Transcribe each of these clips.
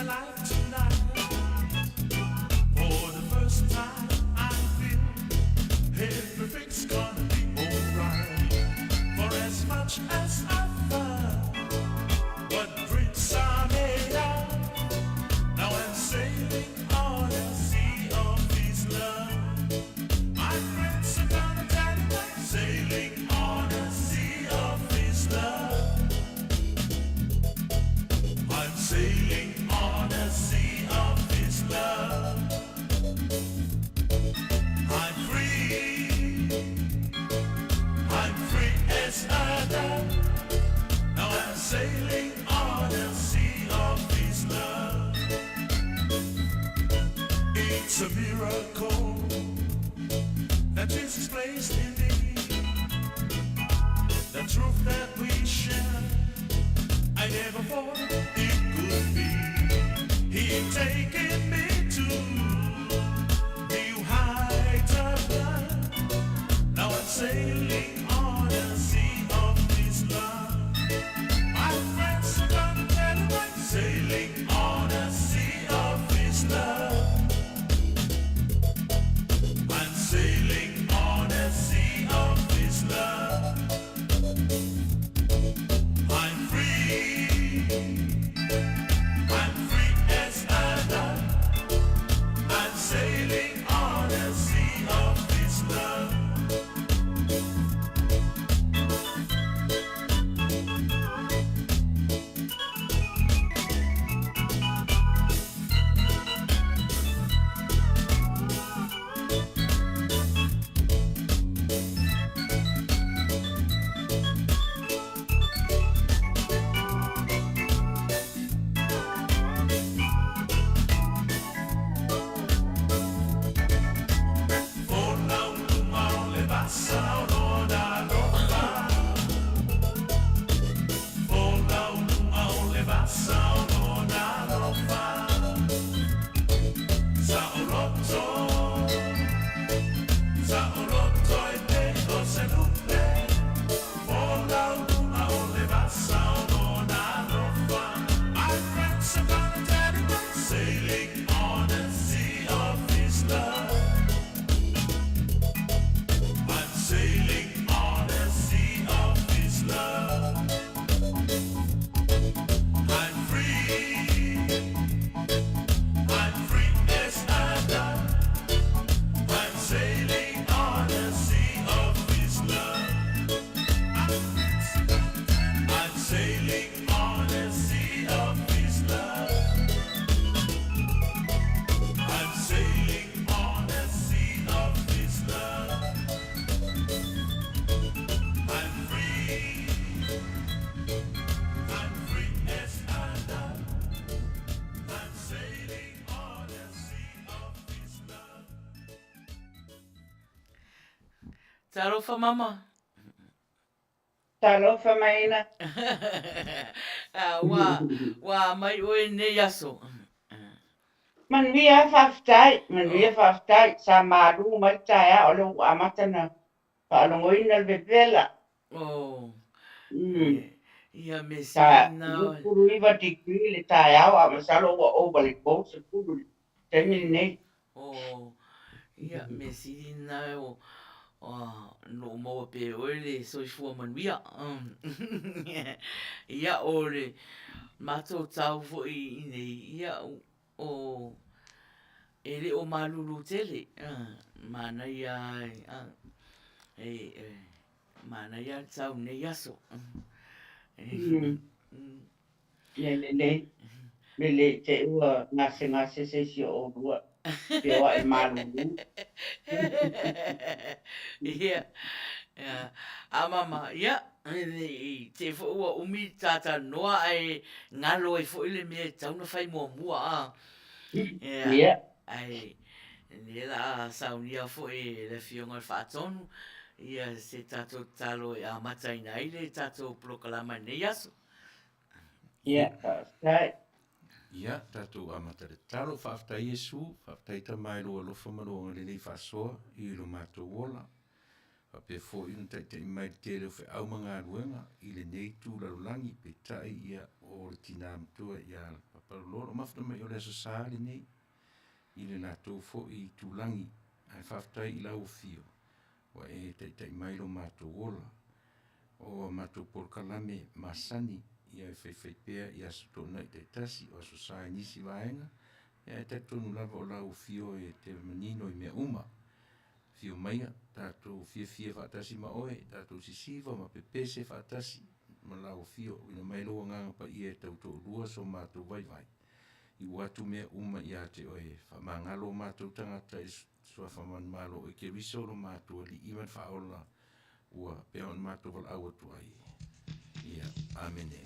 alive tonight. For the first time I feel everything's gonna be alright. For as much as I found what dreams are made of, now I'm sailing on a sea of His love. My friends are gonna tell you I'm sailing on a sea of His love. I'm sailing on a sea of His love. I'm free as a dove. Now I'm sailing on a sea of His love. It's a miracle that Jesus placed in me. The truth that we share, I never thought it could be. He taken me to new heights of love. Now I'm sailing on a sea of His love. My friends are gonna tell you I'm sailing on a sea of His love. I'm sailing on a sea of His love. I'm free as a dove. I'm sailing on a sea of His love. Tarofa mama. Talofa Maina. Wa mai oe ne yaso. Manuia faftai, sa maru mataya olo amatana. Paalongoina bebela. Oh. Ia me Ta sirina. kuru iwa tikui le tayao amasalo wa obali ko se kuru. Temi nei. Oh. Ia me sirina o. No mo pe ole so fo manuia. Ia ole mato tau fo I nei ia o ele o malulu tele. Mana ia mana ia tau ne yaso. Le te ua ngase se si o ua. Pe wa e malulu. Ia. Mama, ia. Te fo ua umi tata noa ai ngalo e fo ile me tauna fai mua mua. Ia. Ai. Ni la saunia fo e le fionga whaatonu. Ia se tato talo e amata ina ile tato proklama ne yaso. Ia, right. Ia, tatou amata le talo, whaafatai Iesu, whaafatai ta mai loa lofa maroa le nei whaasoa, I lo mātou ola. Pe fo in te mai te le fe au manga ruenga I le nei tu la langi pe tai ia o le tina mtua ia Papaloloa mafta mai o le sa le nei I le natou fo I tu langi ai faftai I lau fio wa e te mai lo matou ola o matou por kalame masani ia e fei pea ia stona I te tasi o so sa nisi vaenga ia te tonu lava o lau fio e te manino I mea uma fio maia tatou fie fatasi ma oe tatou sisiva ma pepese fatasi ma lau fio ina mai lo nga pa ia tatou lua so matou vai I watu mea uma ia te oe fa mangalo matou tangata so fa man malo e ke riso lo matou li iman fa ola ua pe on matou val au tu ai ia amene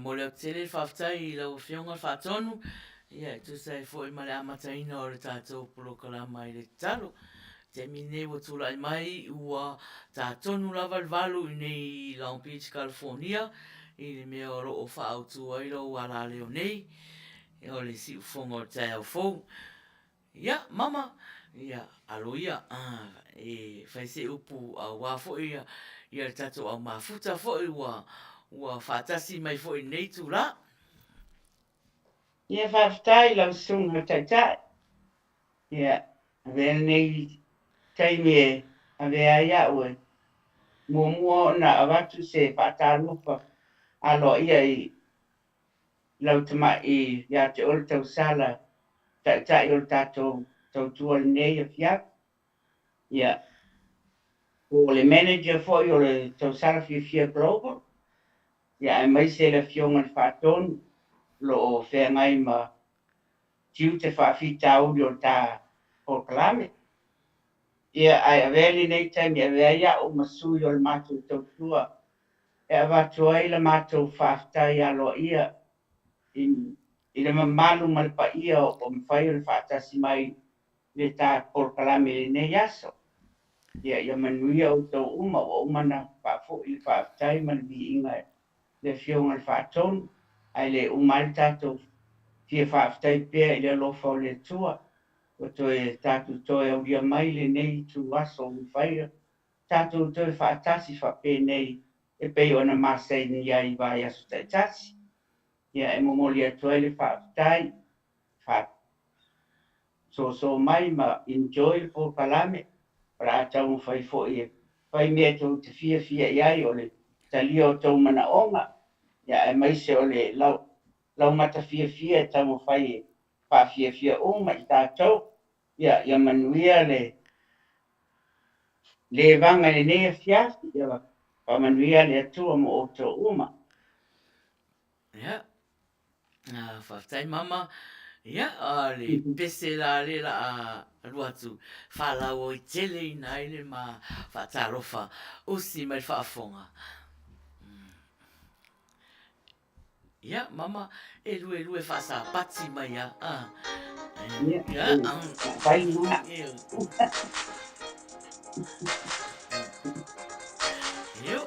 mo le tele whaftai I lau whionga whatonu. Ia, tu sai fo I male amataina o le tātou polokalama I le talo. Te mine wa tula I mai ua tātonu lava le valu I nei Long Beach, California. I le mea oro o whaautu ai lau ala leo nei. E o le si ufonga o te au fou. Ia, mama. Ia, alo ia. E whaise upu a wafo ia. Ia le tātou au mafuta fo I ua whatasi mai fo I nei tu la. Ia whaftai lau sunga taitai. Ia, avea nei taimi e avea ia ue. Mua na awatu se whatalupa alo ia I lau tama I ia te olu tau sala taitai olu tātou tau tua nei a fiak. Ia, o le manager fo I o le tau sala fia global. Ia, e mai se le fionga le whatonu. Lo o whea ngai ma tiu te whawhita uri o tā Pokalame. Ia ai aveli nei taimi avea ia o masui o le mātou tautua. E avatu ai le mātou whawhitai alo ia I le mamalu ma le pa ia o mwhai o le whaatasi mai le tā Pokalame nei aso. ia manuia o tau uma o umana whafo i whaftai man vi inga le fionga le whaatonu ai le umai tātou fia whaftai pēr i le lofa o le tua o toe tātou toe au ria mai le nei tu aso u whaia tātou toe whaatasi whapē nei e pei ona masai ni ai vai aso tai tasi ia e momoli atua le whaftai so mai ma enjoy po kalame para tau fai fo e fai me to te fia ia o le talio tau mana onga ya e mai se o le lau mata fia tau fai pa fia o mai ta tau ya manuia le vanga le ne fia ya pa manuia le tu mo o to uma Ia. Whaftai mama. Ia, le pese la le la a ruatu. Whalau o i tele i nai le ma whatarofa. Usi mai whaafonga. Ia, mama, e lue whasa pati mai a. ya fai na Ia.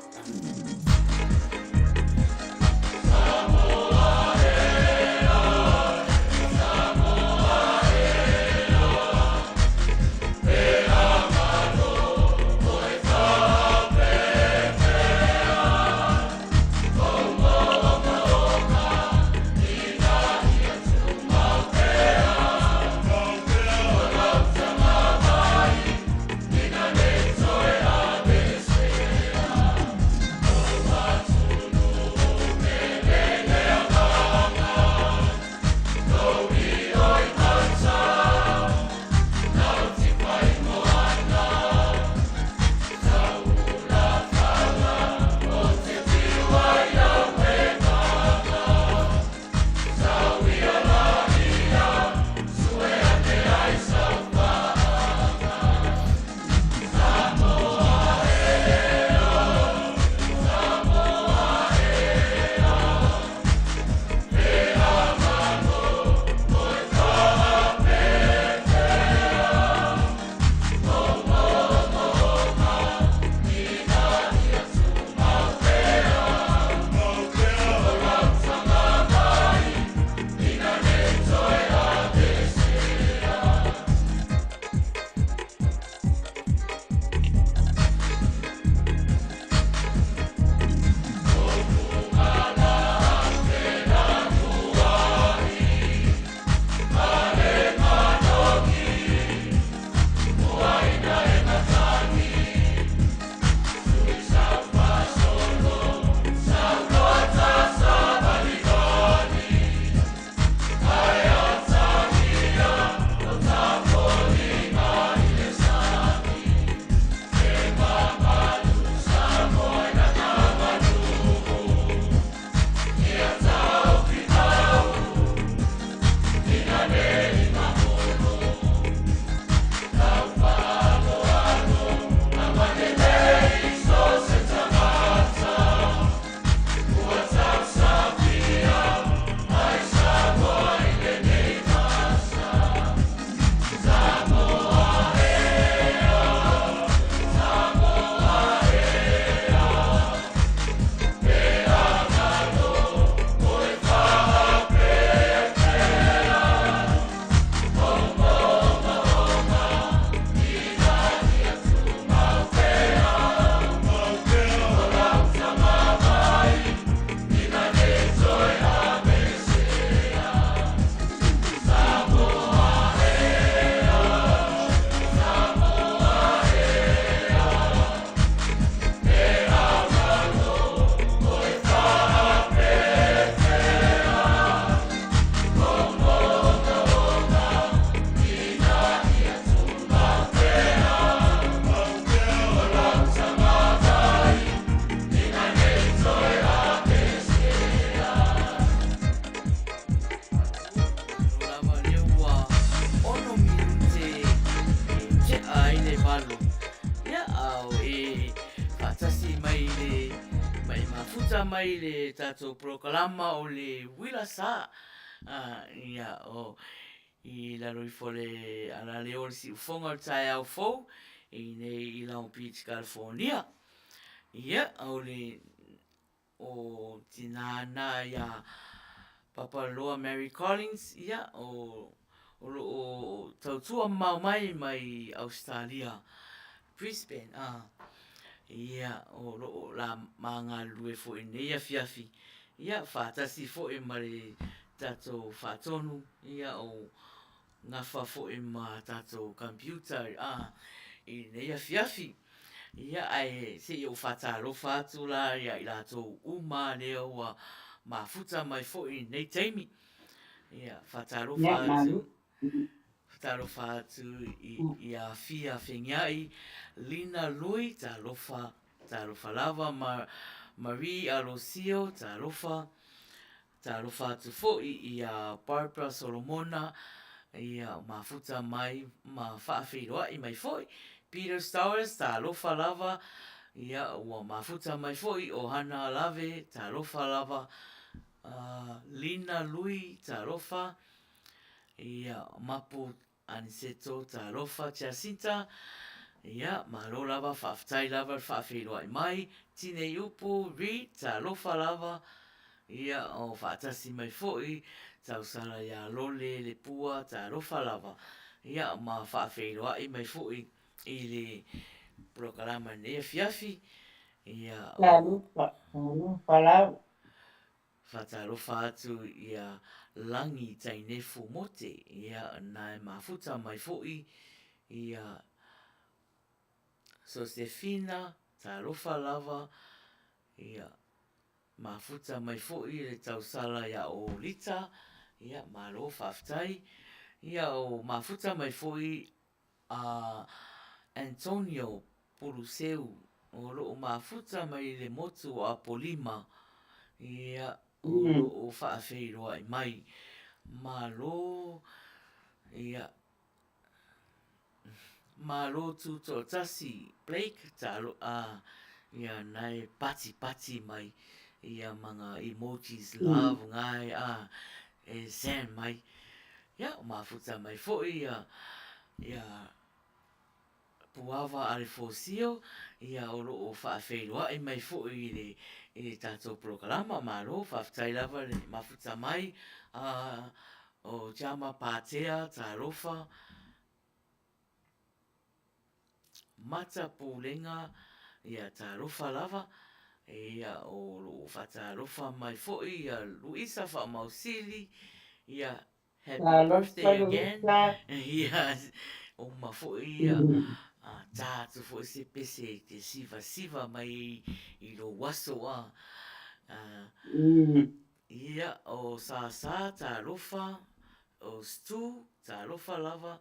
mai le tātou proklama o le Uila Sa. Ia o i laro i fole ala le ori si ufonga o tai au fou. i nei i Long Beach, California. Ia, o tinana ia Papaloloa Mary Collins, ia, o tautua mau mai Australia, Brisbane, ia, o la manga lue fo i neia fiafi, ia, whātasi fo i mare tato whātonu, ia, o ngafa fo i ma tato computer, i neia fiafi, ia, ai, se i o whātalofa atu la, ia, i la tō uma leo wa mafuta mai fo i nei teimi, ia, Yeah, whātalofa atu, malu. talofa atu i a fia whengai, Lina Lui, talofa lava, Marie Alosio, talofa atu fo i a Barbara Solomona, i a mafuta mai, ma whaawhiroa i mai foi, Peter Stowers, talofa lava, ia ua mafuta mai foi, o Hana Lave, talofa lava, Lina Lui, talofa, ia Mapu Aniseto, talofa, Jacinta, ia malo lava, whaaftai lava, whaawhiroa i mai, Tine Upu, Reed, talofa lava, ia o whaatasi mai foi, tausala ia lole le pua, talofa lava, ia ma whaawhiroa i mai foi, i le programa nea fiafi, ia o Palau. whatalofa atu ia langi tainefu mote, ia nai mafuta mai foi, ia Josefina, talofa lava, ia mafuta mai foi le tausala ia o Lita, ia malo whaaftai, ia o mafuta mai foi a Antonio Puruseu, o loo mafuta mai le motu a Polima, ia o loo whaafeiroa i mai, malo, ia malo tu to tasi Blake talo ia nai pati mai ia mga emojis love ngai e zen mai ia mafuta mai foi ia puava ale fosio ia o whaafeiroa i mai foi i tato programa malo whaaftai lava le mafuta mai o jama pātea tarofa mata pūlenga ia tarofa lava ia o whatarofa mai foi ia Luisa whaamausili ia happy birthday again ia o ma foi ia tātu foi se pese te siva mai i lo waso ia o sa tarofa o stu tarofa lava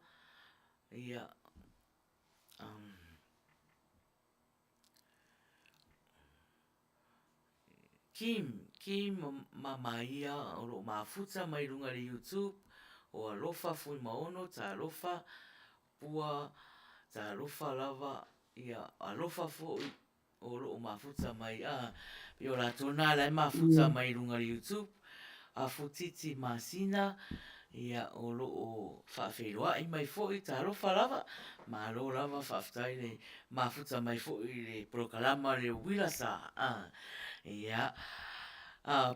ia Kim Maia o lo mafuta mai runga le YouTube o alofa fui maono ta alofa pua ta alofa lava ia alofa fo o lo mafuta mai yo la tona la mafuta mai runga le YouTube a futiti masina ia o lo o whaawhiroa i mai fo i ta alofa lava ma lo lava whaaftai le mafuta mai fo i le prokalama le Uila Sa ia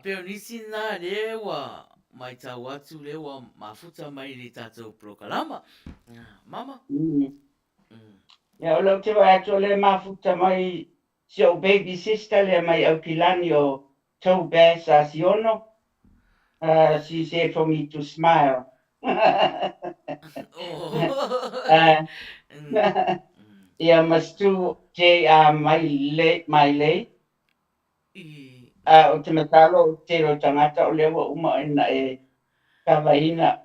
pero nisi na lewa mai tau atu lewa mafuta mai le tatou prokalama mama Ya o te wai atu le mafuta mai si o baby sister le mai au kilani o tau besa si ono. She said for me to smile. Ia mastu te mai le. O te matalo te ro tangata o lewa uma ina e kawaina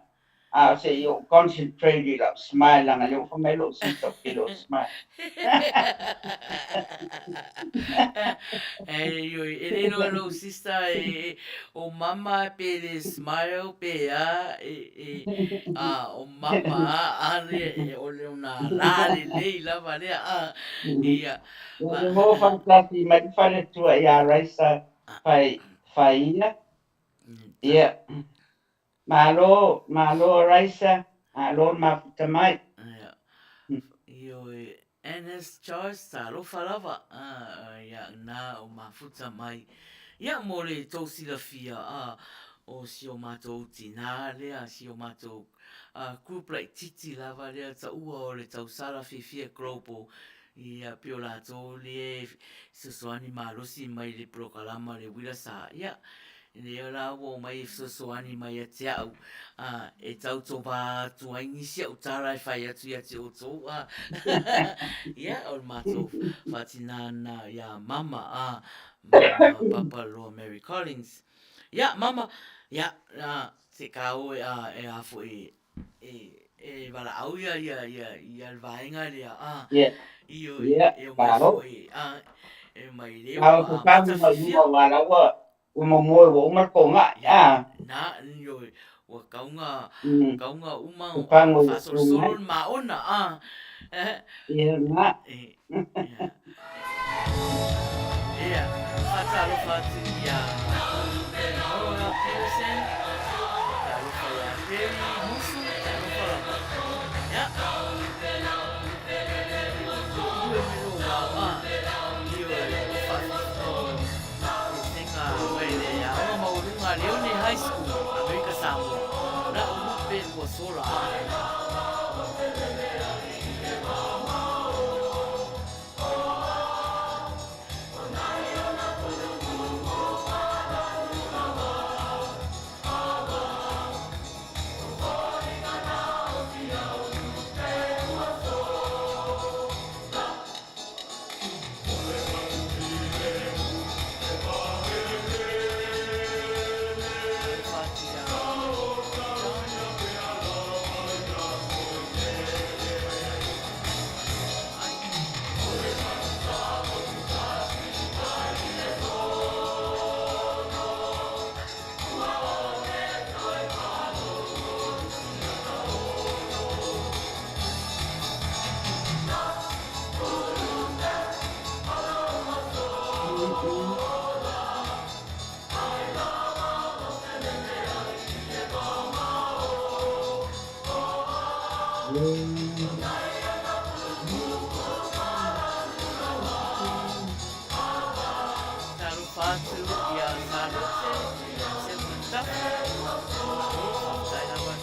se yo concentrated up smile langa leo for me lo sister kilo smile. Ele no lo sista o mama pe le smile pe o mama ale o le una la le la vale ia Le mo fantasi mai fare tu ia raisa Faiai. Ia malo raisa alo mafuta mai. And as Charles talofa lava ia na o mafuta mai ia mo le tōsila fia o si o mātou tina lea si o mātou kūplai titi lava lea ta ua o le tausara fifia global ia pio lātou le susuani malusi mai le prokalama le Uila Sa ia le ola wo mai susuani mai a te au e tau tō wā tuaingi si au tara e whai atu ia te o tō ia o mātou whatina na ia mama mama Papaloloa Mary Collins ia mama ia te kao e a fo e wala au ia vaenga lea Yeah. i o Yeah. e o mai fo e mai leo Now to come mata to you fifia wala wa mo wo ma ko nga na yo wa kaunga uma to come fa with solo ma ona yeah na yeah fatalo fatu ya Manuia Peterson talo fa ya Perry Musu talo fa ya yo me lo wa yo fa tenga wele ya o maurunga Leone High School America Samoa na o pe ko sola talo fatu ya sarote se mutafa tai na wa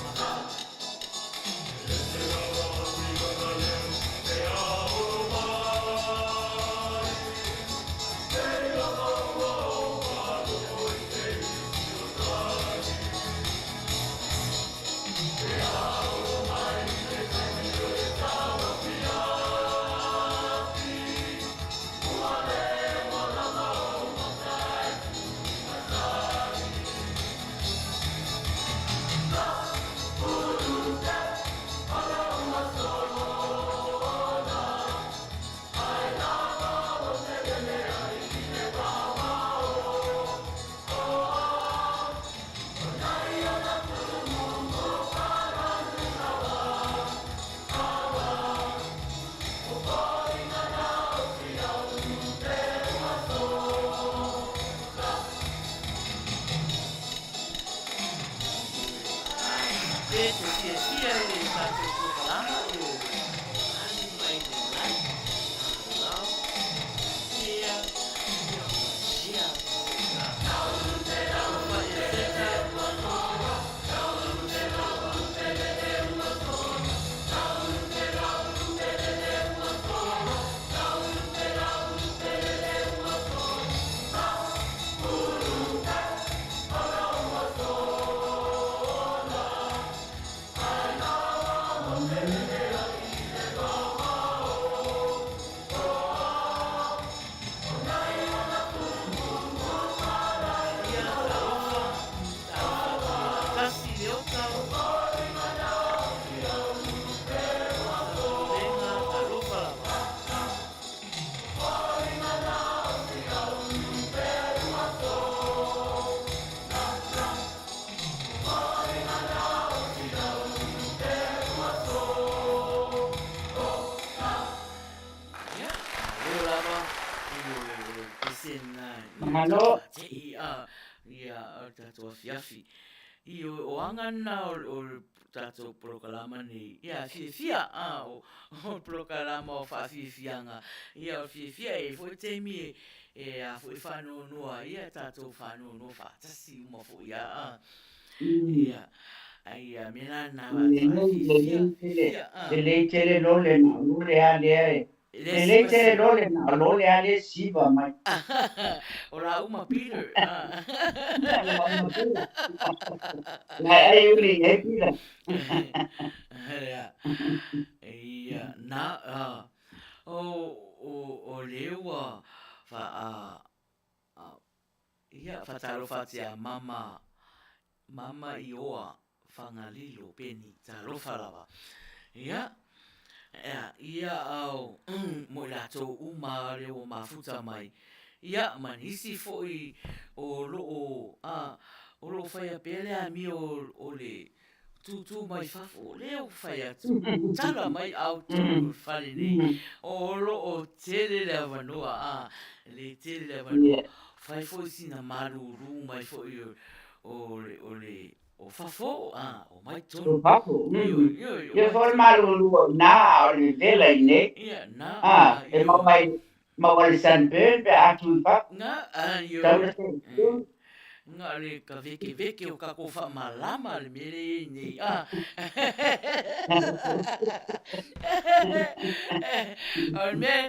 Malo. ia tatua fiafi I o angana o tatou prokalama ni ia fia o prokalama o whaafianga ia o fia e foi teimi e a foi whanau noa ia tatou whanau noa whaatasi uma fo ia ia ai a mena na le tere lole na lole ale le tere lole na lole ale siva mai ora uma Peter na ai uli e pila ia na o lewa fa ia fa talo fa tia mama ioa whangalilo peni talofa lava ia ia au mo lato uma reo mafuta mai ia manisi foi o lo fai pele a mi o le tu mai fafo leo fai atu tala mai au tu fale nei o lo o tele le vanua le tele le vanua fai foi sina maruru mai foi o le o fafo o mai tonu o papo yo for malu na o le vela ine ia na e ma mai san pe atu pa nga yo nga le ka veke o ka ko fa malama le mere ni o me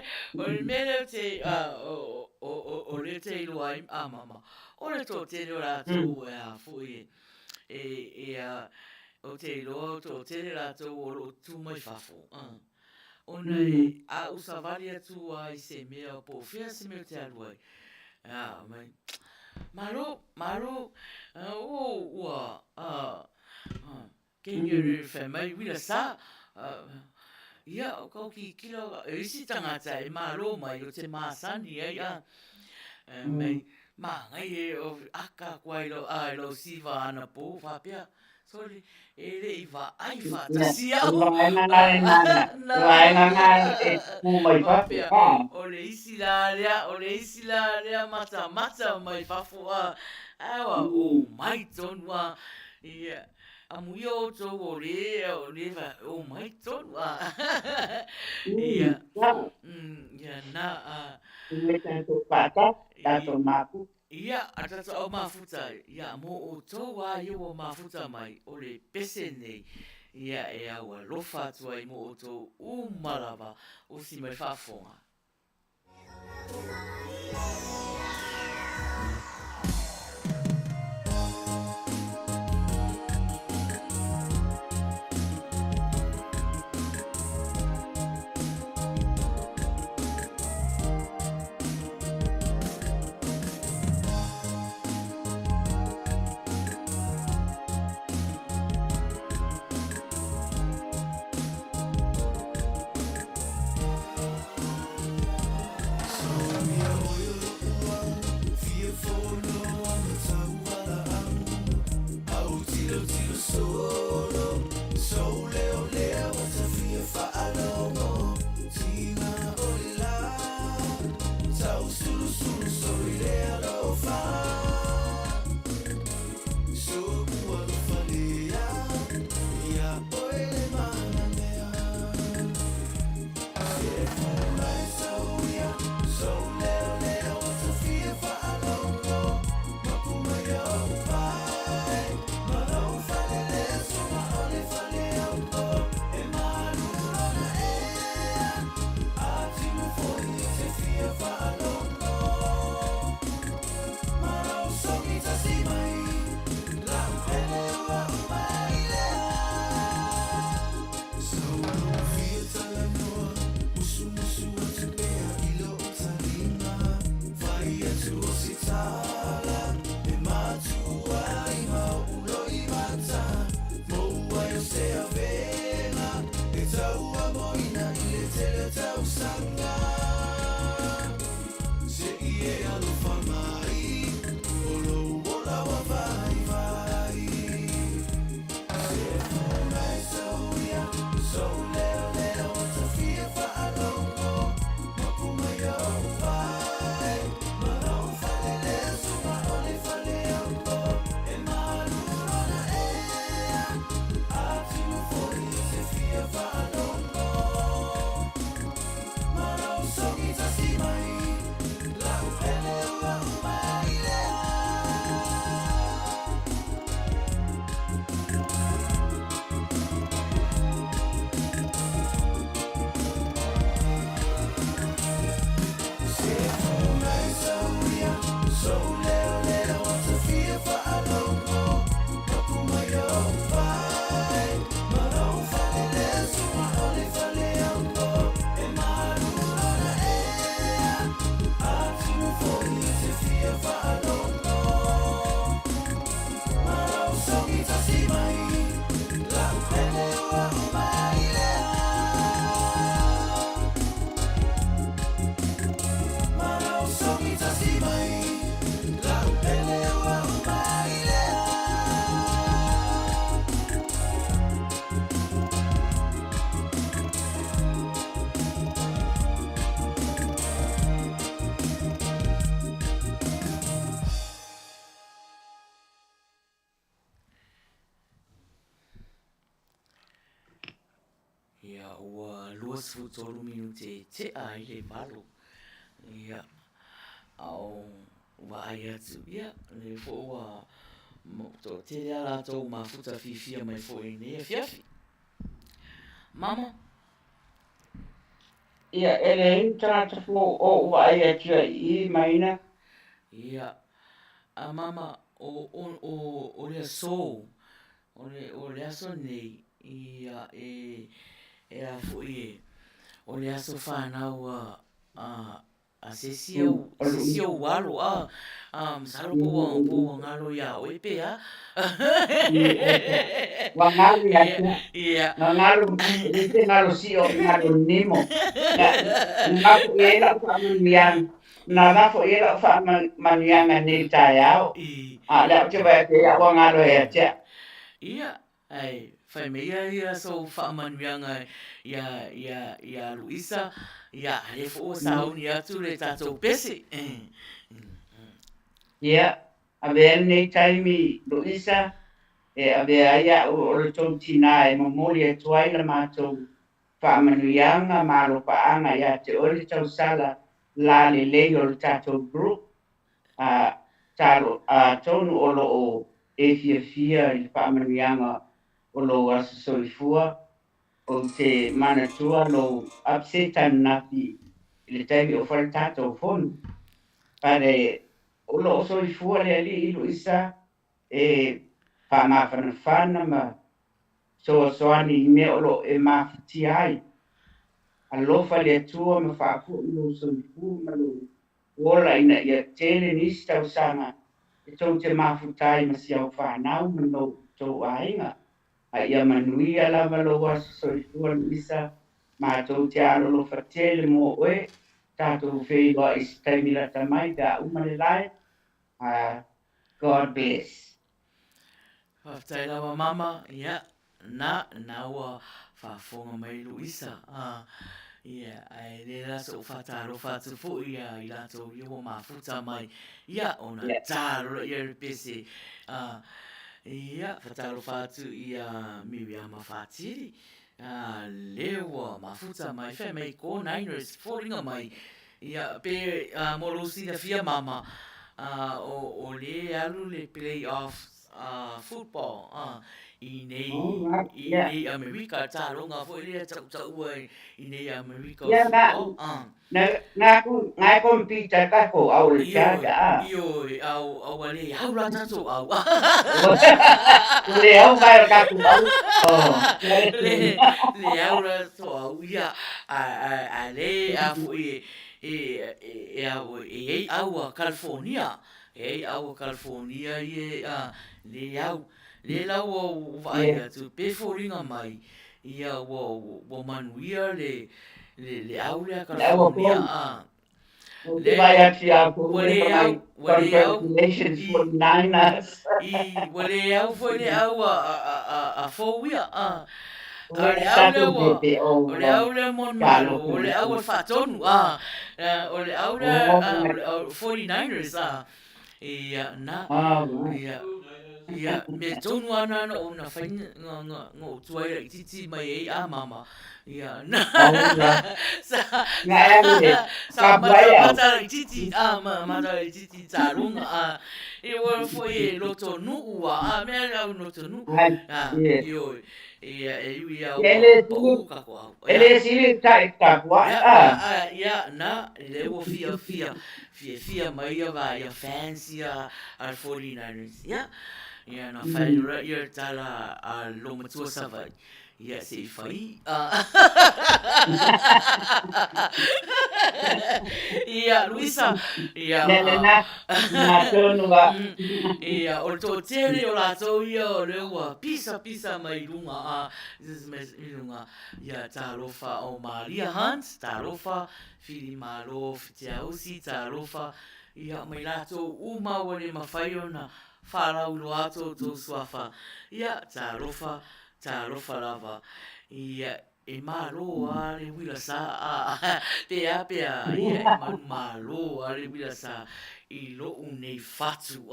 te o le te loai mama o le to te ora tu foi o te lo to te la to o tu mai fafo ona a usavali atu ai se mea po fia se me te aluai mai Malo, kenye whamai Uila Sa, ia o kau ki kila, e isi tangata e malo mai o te māsani mai, ngai e o aka kwai lo siva ana po, whapea, sorry, e re i wha ai wha tasi au. Whapea, o le isi la rea mata mai whafu awa o mai tonua, ia, amuia o tō o le o mai tonua, ia, na, ia, atata o mafuta, ia, mo o tō wa i o mafuta mai, o le pese nei, ia e aua lofa atua i mo o tō umalava o si mai whafonga. ua luas futolu minute te a i le valo. Ia, au vai atu, ia, le fo ua to te rea rātou mafuta fifia mai fo i ne fiafi. Mama? Ia, ele tata fo o vai atu I Maina. Ia, a mama o le so, o le aso nei, ia e a fo i o le aso whanau a sesio walo saro po ngalo ya oi pe a Wangalu ya tia. ia Ngalu, ite ngalu sio ngalu nimo. Ngaku iela fa maniang. Na fo iela fa maniang ni tayao. La te ba te ya wangalu ya tia. ia ai fai me ia so fa manuanga ia Luisa ia le fo sa uni atu le tatou pese Ia, a vea nei taimi Luisa, a vea ia o le tau tina e mamoli e tuai la mātou whaamanuianga mālo paanga ia te ole tau sala la le lei o le tātou group, a tonu o lo o e fia i le whaamanuianga o lo asasoifua o te manatua lo upsetan nafi i le taimi o whare tātou fonu. Pare o lo soifua le ali I Luisa e whamawhanawhana ma soani I mea o lo e mawhiti ai. Alofa le atua ma whaku I lo soifu ma lo wola ina ia tele nisi tau sanga e tau te mawhutai ma siau whanau ma lo tau ainga. A ia Manuia lava lo wasa soifua Luisa ma tau te alo lo fatele mo oe tātou wheiwa I taimila tamai da umane lai. God bless. Whaftai lawa mama, ia, na ua whafonga mai Luisa. Ia, ai le raso whataro whatu fo ia I lato I o mafuta mai. Ia, ona tāro ia pese. Ia, whataro whatu ia miwiama whatiri. Lewa mafuta mai, whai mai ko Niners, fōringa mai. Ia, pe morosi da fia mama. O le alu le playoff football I nei Amerika taronga fo le tau I nei Amerika football Nga kompita ka ko au le chaga. Io au le au la tato au Le au vai ka ku au. le au la to au ia a le a fo e au California au California le au le lau o vai atu pe fōringa mai ia o Manuia le au le California Le vai ati a ku le au congratulations for Niners. Wale au foi le au a fōwia Le au le au le mon malo, o le au le whatonu, o le au le 49ers, ia na, ia me tonu ana o na whaina ngō tuaira I titi mai mama, ia na, sa mata I titi, mata I titi tarunga, I wala foi loto nuua, mea au loto nu, io, ia ia o kako au. Ele sili tai takwa. Ia na le o fia mai ia fans ia al 49ers. Ia na whainura ia tala a lo matua sava. Ia se whai. Ia Luisa. Ia. Na tonu wa. Ia o to tere o la tau ia o le ua pisa mai runga runga ia tarofa o Maria Hunt tarofa fili malo fitiausi tarofa ia mai lato uma o le mawhai o na wharau lo ato to swafa ia tarofa lava ia e malo a le Uila Sa pea ia e malo a le Uila Sa I lo unei fatu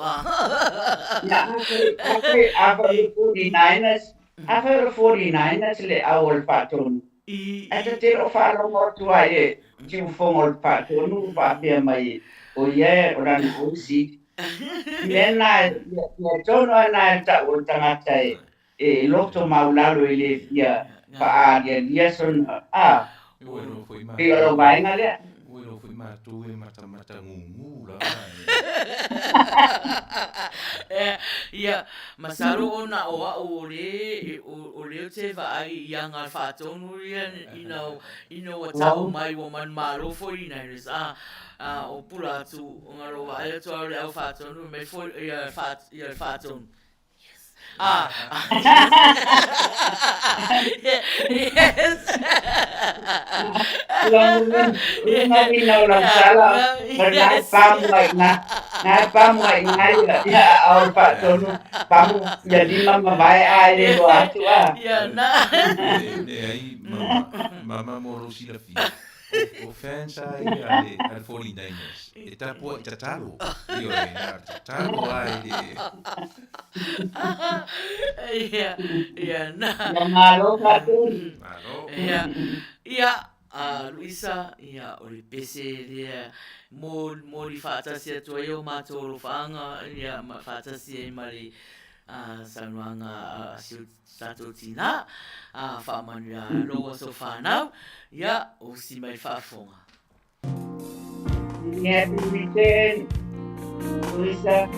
After the 49ers le awal patun. Ata te ro whāra mō tua e, tiu whongol whātonu, whāpea mai o ia o rana ausi. Mena, ia tono ana e ta o tangata e loto maulalo i le ia whaaria lia son, Ue no foi e o vaenga lea. Ue no foi mātou e mata ngungu la. Ia, masaro o na oa o le te vai i anga whātonu ia ina o tau mai o man maro fo i nei res o pula atu o ngaro wa e to le au whātonu me fo ia whātonu. Yes. Lumawin orang salah, pamu ya awal Pak Tonu, pamu jadi mama baik aja doa tu Ya na. Ai mama moro si la fia. O fans ai al 49ers. E tapo e tatalo. Io e tatalo ai. Ya na. Malo Pak Tonu. Ia Luisa ia o le pese lia mo li whaatasi atua i o mātou whaanga ia whaatasi e mari sanuanga siu tātou tina Manuia loa so whanau ia o si mai whaafonga. Happy weekend, Luisa.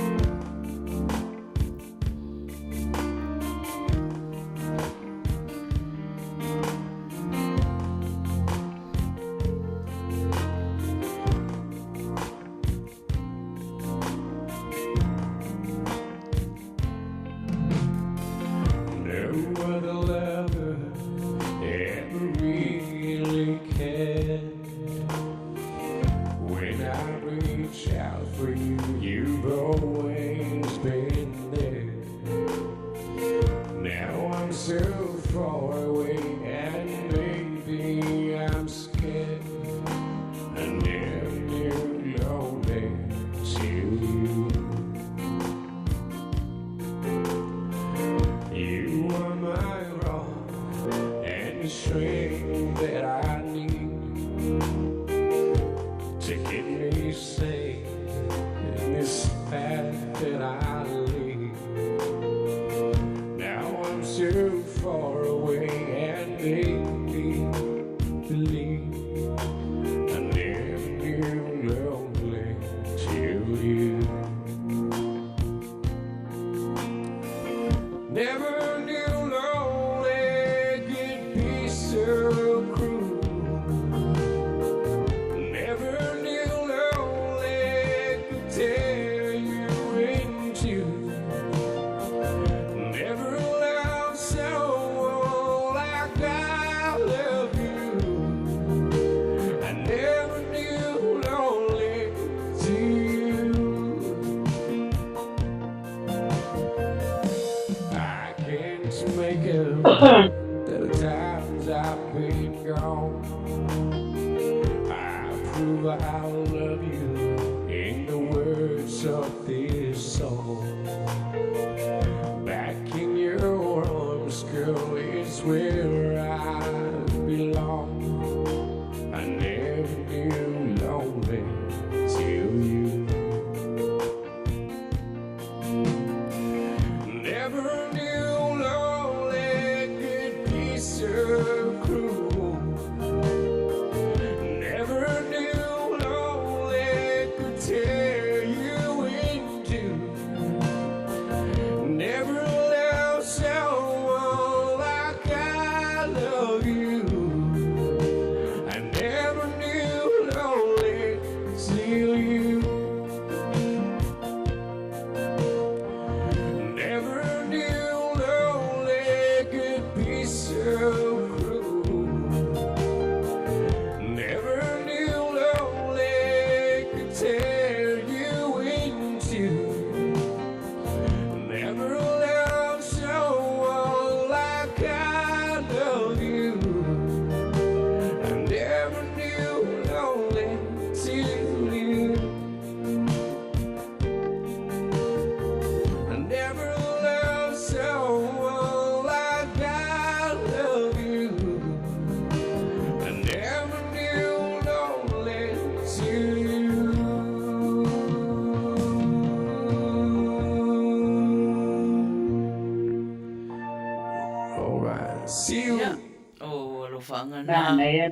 Ia, o alofanga Na na. ia.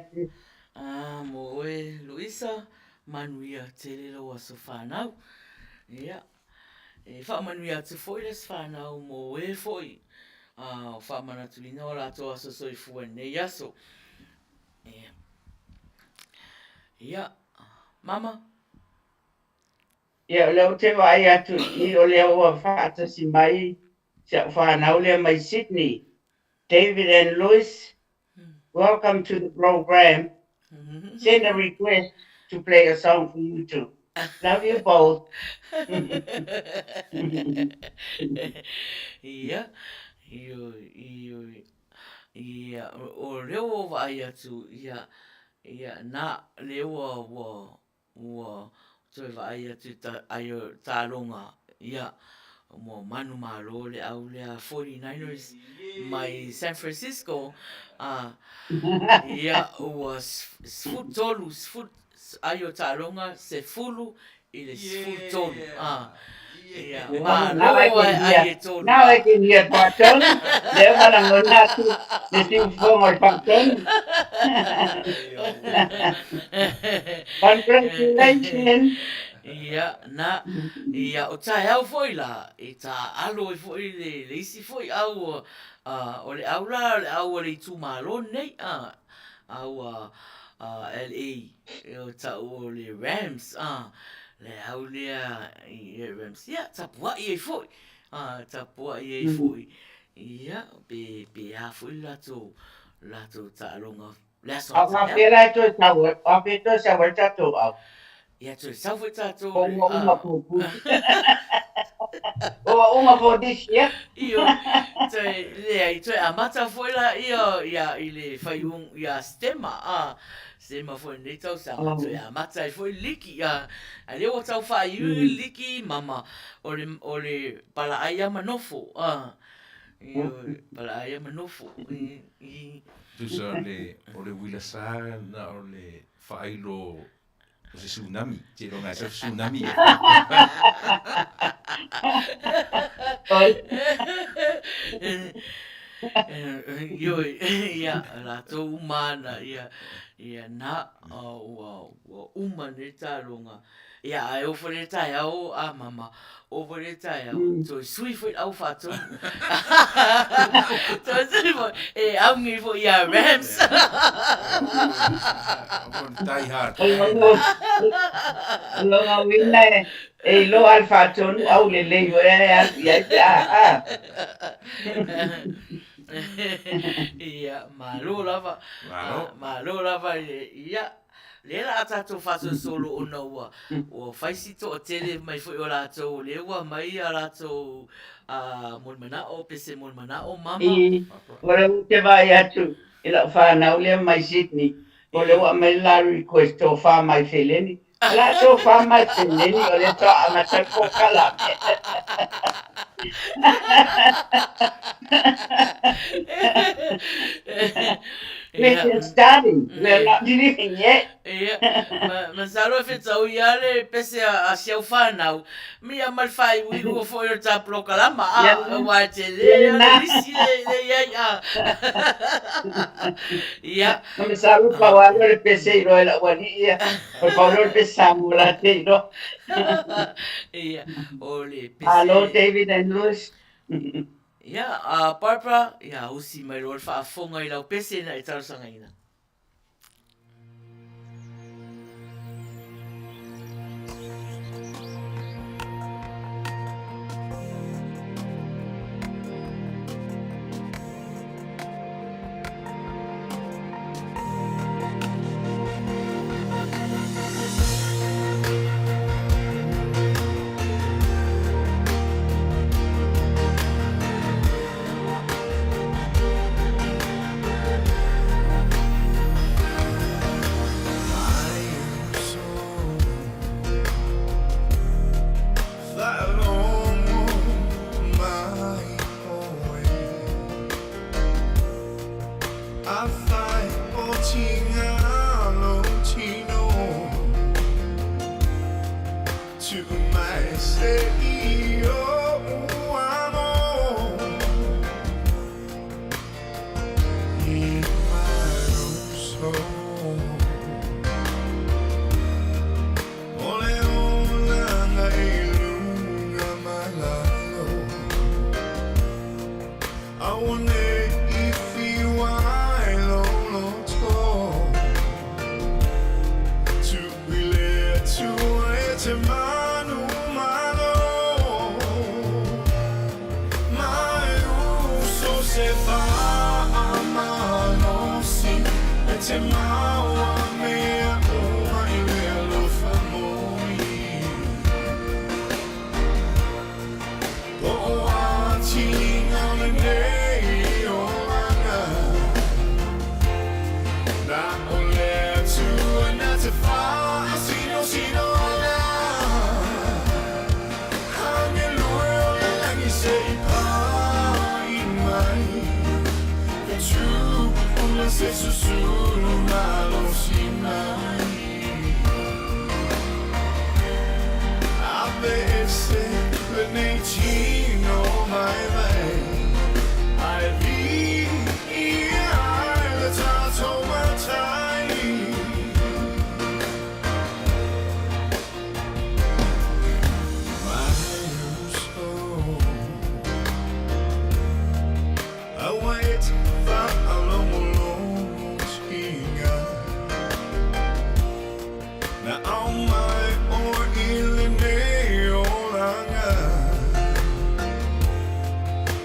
Mo e Luisa, Manuia te lelo aso whanau. Ia, e whaamanuia te foi les whanau mo e foi. O whaamana tulina o lato aso soifua nei aso. Ia, ia, mama. Ia leo te vai atu i o leo ua whaatasi mai sa whanau lea mai Sydney. David and Louis, welcome to the program. Send a request to play a song for you too. Love you both. Ia, ia, o leo vai atu, ia, na leo ua toi vai atu aio tāronga, ia, mo manu malo le au lea 49ers mai San Francisco, ia, ua sfut tolu, sfut aio tāronga se fulu i le sfut tolu, ia, Now I malo can ai e hear. tolu. Now I can hear Patton. Leo manangonatu le tingfongo Patton. Congratulations. Ia, na, ia, o tai au foi la, e ta alo i foi le isi foi au, o le au la, le au o le tu malo nei, au LA, o ta o le Rams, le au lea i Rams, ia, ta pua i e foi, ta pua i e foi, ia, be a foi lato ta alonga, le aso I'll ata, be right to shower. I'll be to shower tattoo out. ia, tu sau foi tato, Uma for this year. io i toi amata foi la ia i le fai ia stema stema foi nei tau sanga toi amata i foi liki a le o tau fai liki mama o le pala aia manofo io pala aia manofo i Tusa o le Uila Sa na o le whaelo o se tsunami. Te ronga se tsunami. Io ia la to umana ia na o uma ne talonga ia ai o fore tai au a mama o fore tai au to sui foi au fato to sui foi e au ngi foi ia Rams Die hard. Lo winna e lo alfa ton au le ya. ia malo lava ia le la tatou faso solo ona ua faisito o tele mai foi o latou le ua mai a latou molmanao pese molmanao mama Ora te vai atu i la whanau lea mai Sydney. O le wa mai la request o wha mai wheleni. La tō wha mai wheleni o le tō amata ko kalame. We're just starting. We're not living yet. ma salo fe tau iale pese a siau whanau mia mal fai wiru o foi o ta prokalama wa te le lisi le ia Me salu pa wa le pese i roe la wani ia. O pa le pese samula te i ro. ia o le pese Hello, David and Louis. ia Barbara ia usi mai lo fa fonga i lau pese na i tau sangaina te maua mea uma I lea lofa moi O o ati ngale nei o langa Na o lea tua na te wha Sino sino ala Hange lue o le langi se I pa I mai Vetu una se susuru malo si mai Ave ese le nei tino mai vai Ai vi ai le tato matai I wait for a long skinga. Now on my or iline olanga.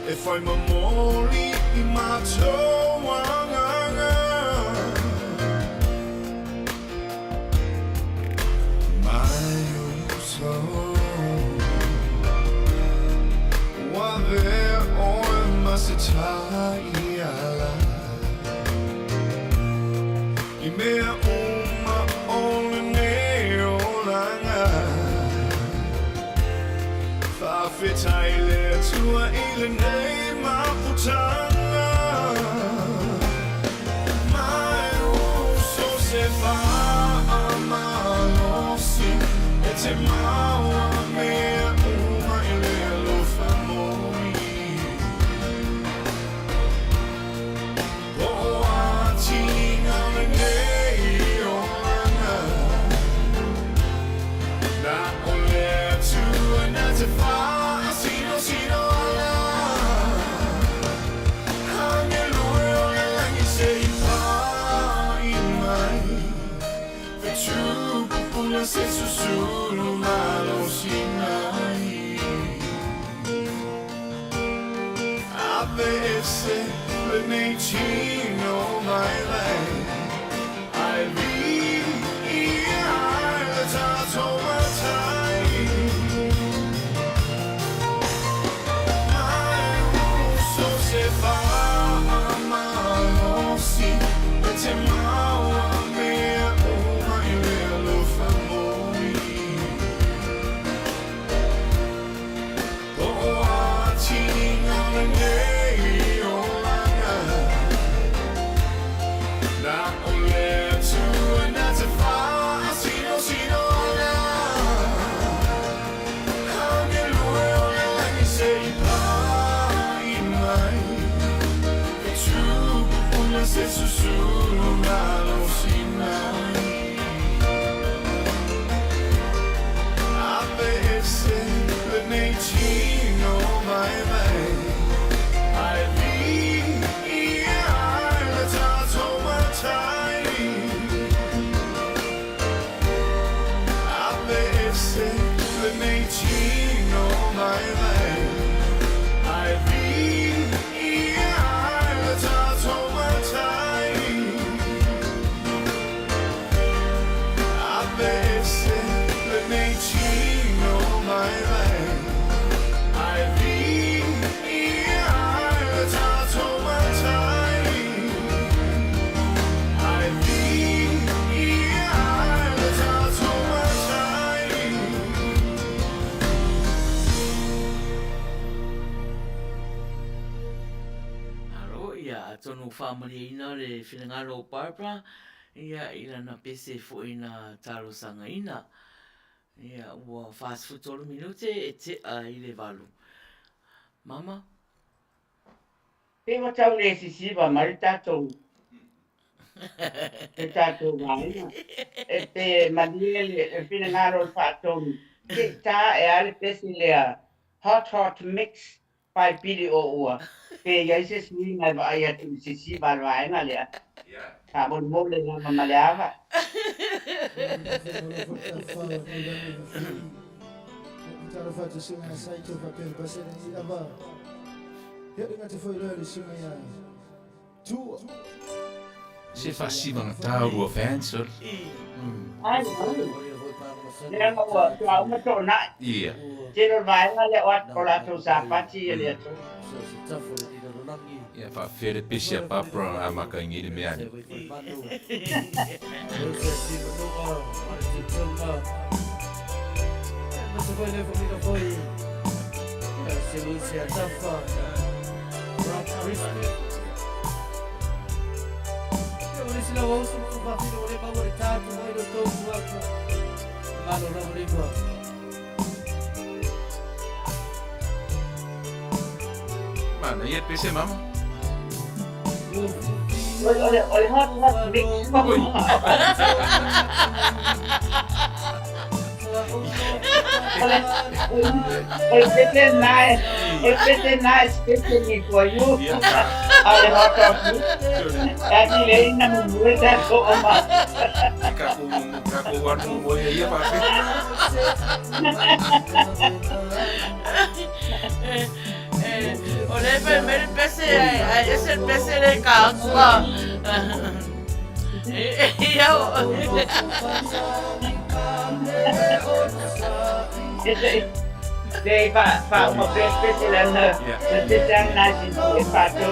If I'm a mori imato wanga. My soul. Wave or masai ala Imea uma olene olanga Whawhetai lea tua ile nei maputanga Mai uso se wha amalosi E te maua mea uma ile alofa moi Se sussurro malo sinai A veces le nei tino mai vai Ai vi ai le tato matai Mai uso se fa amalo si E te maua mea uma I lea lo fa Se sussurro malo sinai A veces le nei tino mai vai Ai vi ai le tato matai A veces le nei tino mai vai Ai vi ai le tato matai A veces le nei tino mai vai Ai vi ai le tato matai Ai vi ai le tato matai Alo, ia tonu whaamariina le whinangalo Barbara. Ia ilana pese fuina talo sangaina. Ia ua fast food tolu minute e te a ile valu. Mama? Te watau le sisiva mari tatou. E tatou vaina. E te maniele e whinangaro whaatonu. Te tā e ale pesi lea hot mix pai piri o ua. Pe iai se sui ngai vai atu sisiva vaina lea. Ka mon mole na mamaleava. Tara fatu sunga sai to papel pasere ni aba. Ya dengan te foi le sunga ya. Tu. Se whasiwanga tāua whānsol. Ai, nea maua, tua uma tōna. Ia. Tino vaenga le oat o lato sa pati e le ato. Ia whawhere pesi a papra a maka ngiri meani. Mana ia pesi mama? Oi, hot mix. It's nice picking for you. Ole hot mix. Kaki lein na muda ko oma. Kaku wanu mo ia papi. Olha para ver PC, esse PC é calma. E eu Dei fa uma peste lá na decisão na gente fato.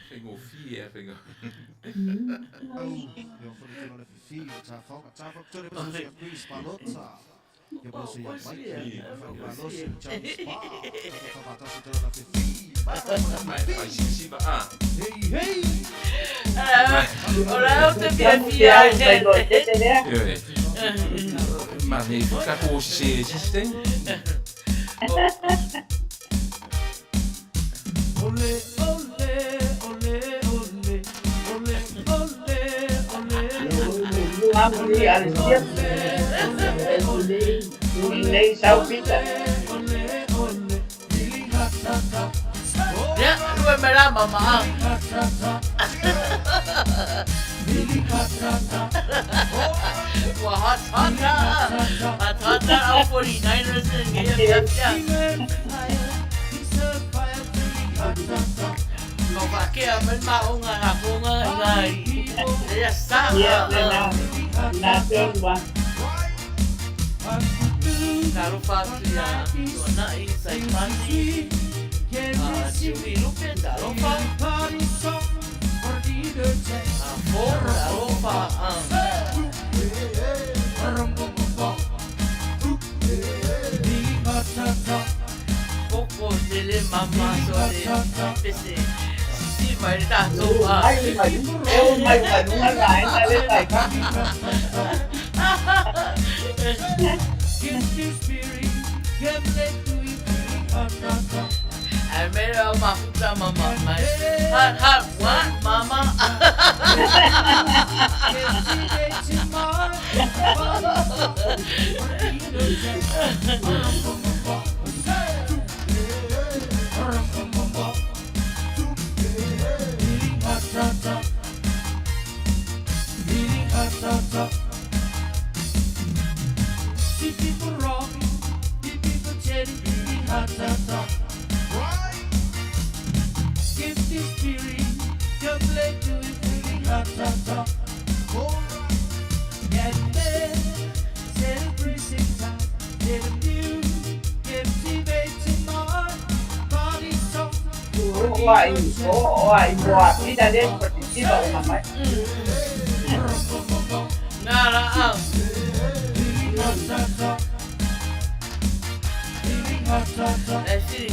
Fengo fia, fengo. Olha, eu te vi a Mas nem ficar com os seis, tem? Nem salpita. Ya, lu me la mamá. Wah, hata au 49ers Kau pakai aman mau ngaku ngai. Ya sah. Ya, na turma. Kalau pasti ya, zona inside mandi. Curi lupa taruh Poco dele mama sore pese si vai dar sopa Eu mais uma lá, ele vai. I made a mafuta mama ha what mama Buat tidak ada seperti itu mamai. Nara feeling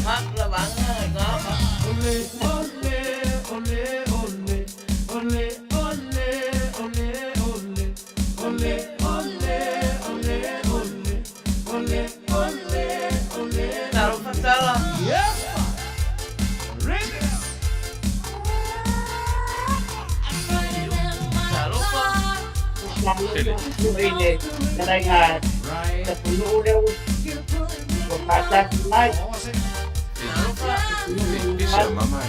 hot lah banget ngapa taruh masalah Ini dengan sepuluh dah pasal mai. Bisa mama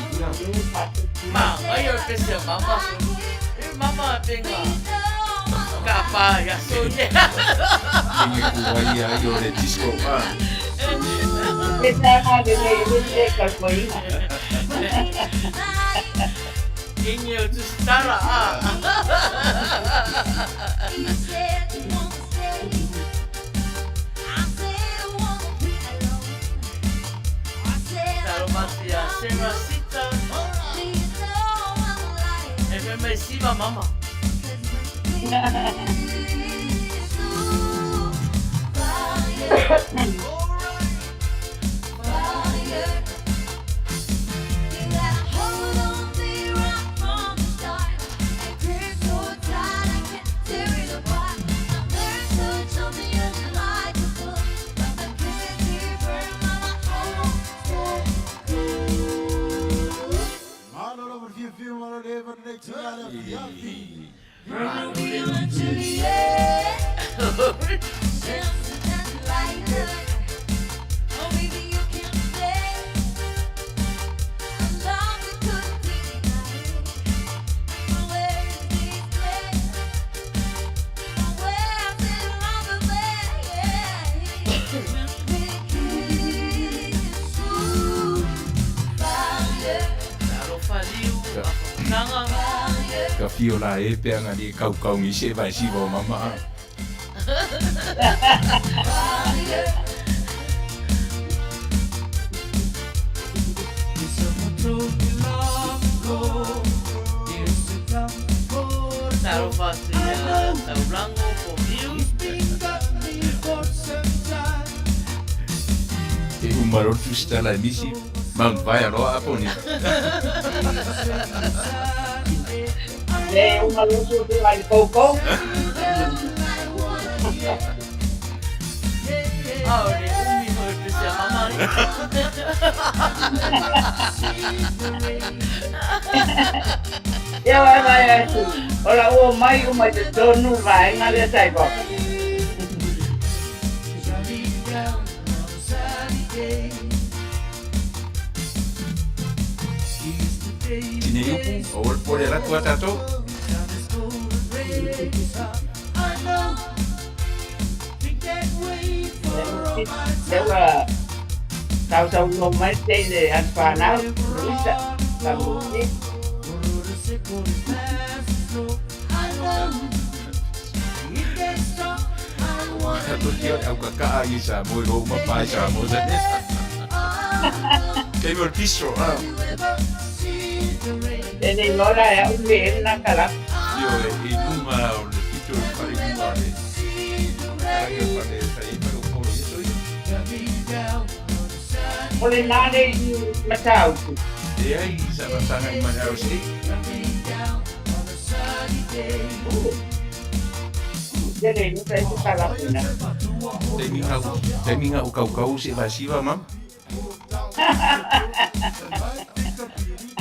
Ma, ayo kasi mama. Mama pinga. Kapa ya soye. Inge kuwai ai o le disco pa. Kita ada ni kapoina. Inge tu stara. Taro matia serasita. Me siva mama. Ka fio la e pe anga ni kau ngi se vai si vo mama. Taro fasia, taro blanco for you. E umaro tu sta la misi. Mang vai alo apo ni. Uma luz de lá de Coco. Ah, olha, minuto de ser mamãe. Eu vai assim. Olha o mai uma de dono vai na de sai bom. Tine yupu o por la tua tato. Dewa tahu no mai de aspanal. Bisa kamu ni. Tato dia au kaka ai sa mo ro ma pai sa mo sa. Kei mo pistro ah. Ini lora ya umi nak kalah. Yo e numa o le pito pare numa le. Ai pare sai para o polo isso aí. Oleh nade macau. E aí sa basanga i mana o sei. Jadi saya itu kalah puna. Teminga o kau se vai siva mam.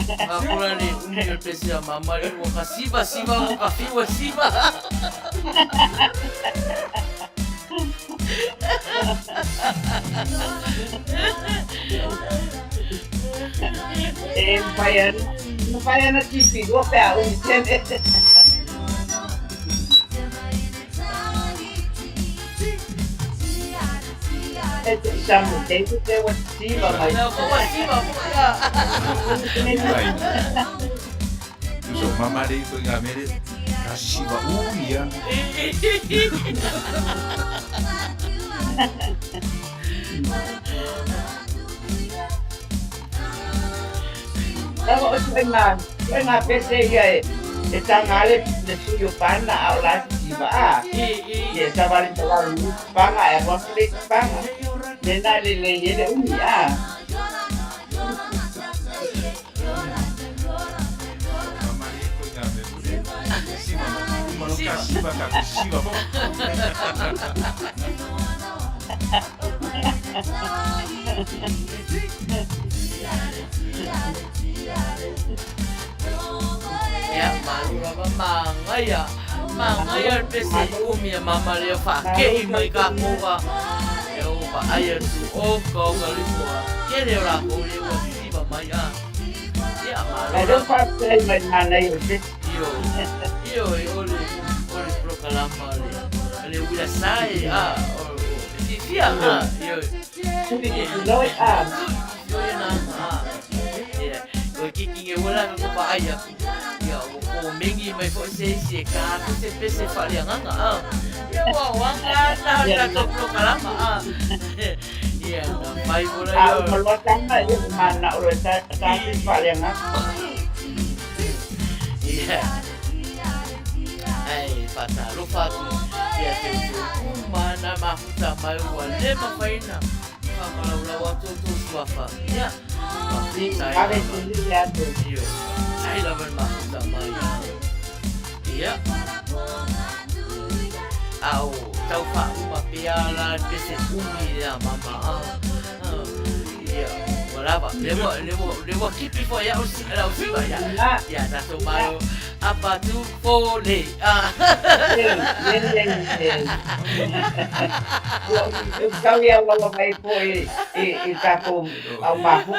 Agora ni unir precisa mamar o kasiba siba o kafiwa siba. Paya na TV, dua pea untende. Estamos dentro de uma siba, mas Não, como siba, puta. So mama de ko nga mere kashiba uya. kalau saya PC ya, ngale de suyo pana aulas siba. Ya sabar terlalu pana ya, waktu pana. Nena lele de uya. Kashiba kashiba po. Ya, malu apa mangaya. Mangaya pesi umi mama le fa ke mai ka ko ka. Yo pa ayer tu o ko kali ko. Ke le ra ko le ko siba mai ya. Ya malu. Ada pasal mana itu? Yo, ole kalama le Uila Sa tia yo Loi a. yo na ko kiki e wala ko pa aya ya o mingi mai fo se ka se pese fa le nganga ya wa na to pro kalama ya mai wala yo Malwatanga yo mana ora ta si palenga. ya ai pata lo fatu ya te mana mafuta mai wale mafaina Papaloloa watu tuwafa ya Kale sini lihat. yo ai lawan mafuta mai ya au tau fa uma piala pese umi ya mama ya wala ba lewo kipi fo ya usi ya ya tato malo apa tu pole Kau yang kalau mai poi tapo au mahu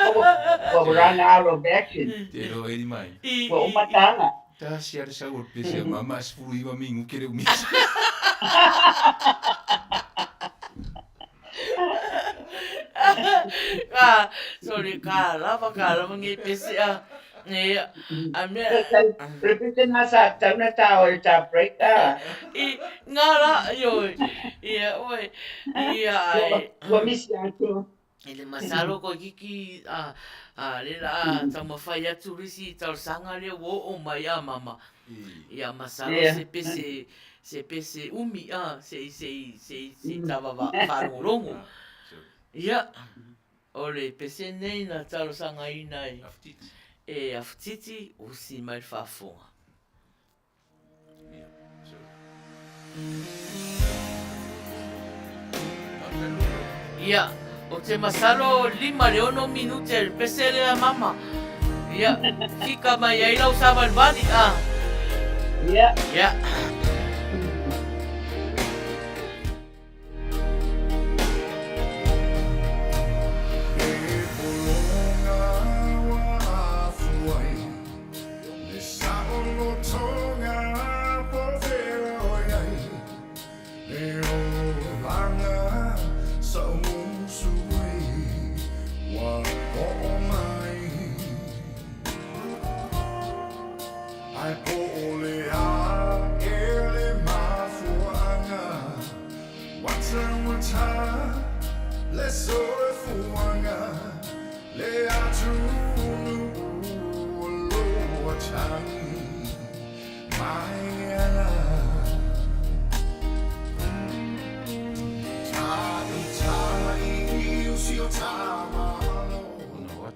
ko run out of action. Te ro e mai. Ko matanga. Ta sia sa o pese mama spulu iwa mingu kere umisa. Sorry lava mangi pesi amne Repeat nasa tauna tao ta break ta. ngala yo iya oi iya Ko misi aku. ele masalo ko kiki le la tama faya turisi tal sanga le wo o mai mama ia masalo se pese umi se tava farolongo ia ole pese nei na tal sanga ina e afutiti o si mai fafonga ia o te masalo 5 minute pese le mama ia kika mai ai lau saban bani Ya. ia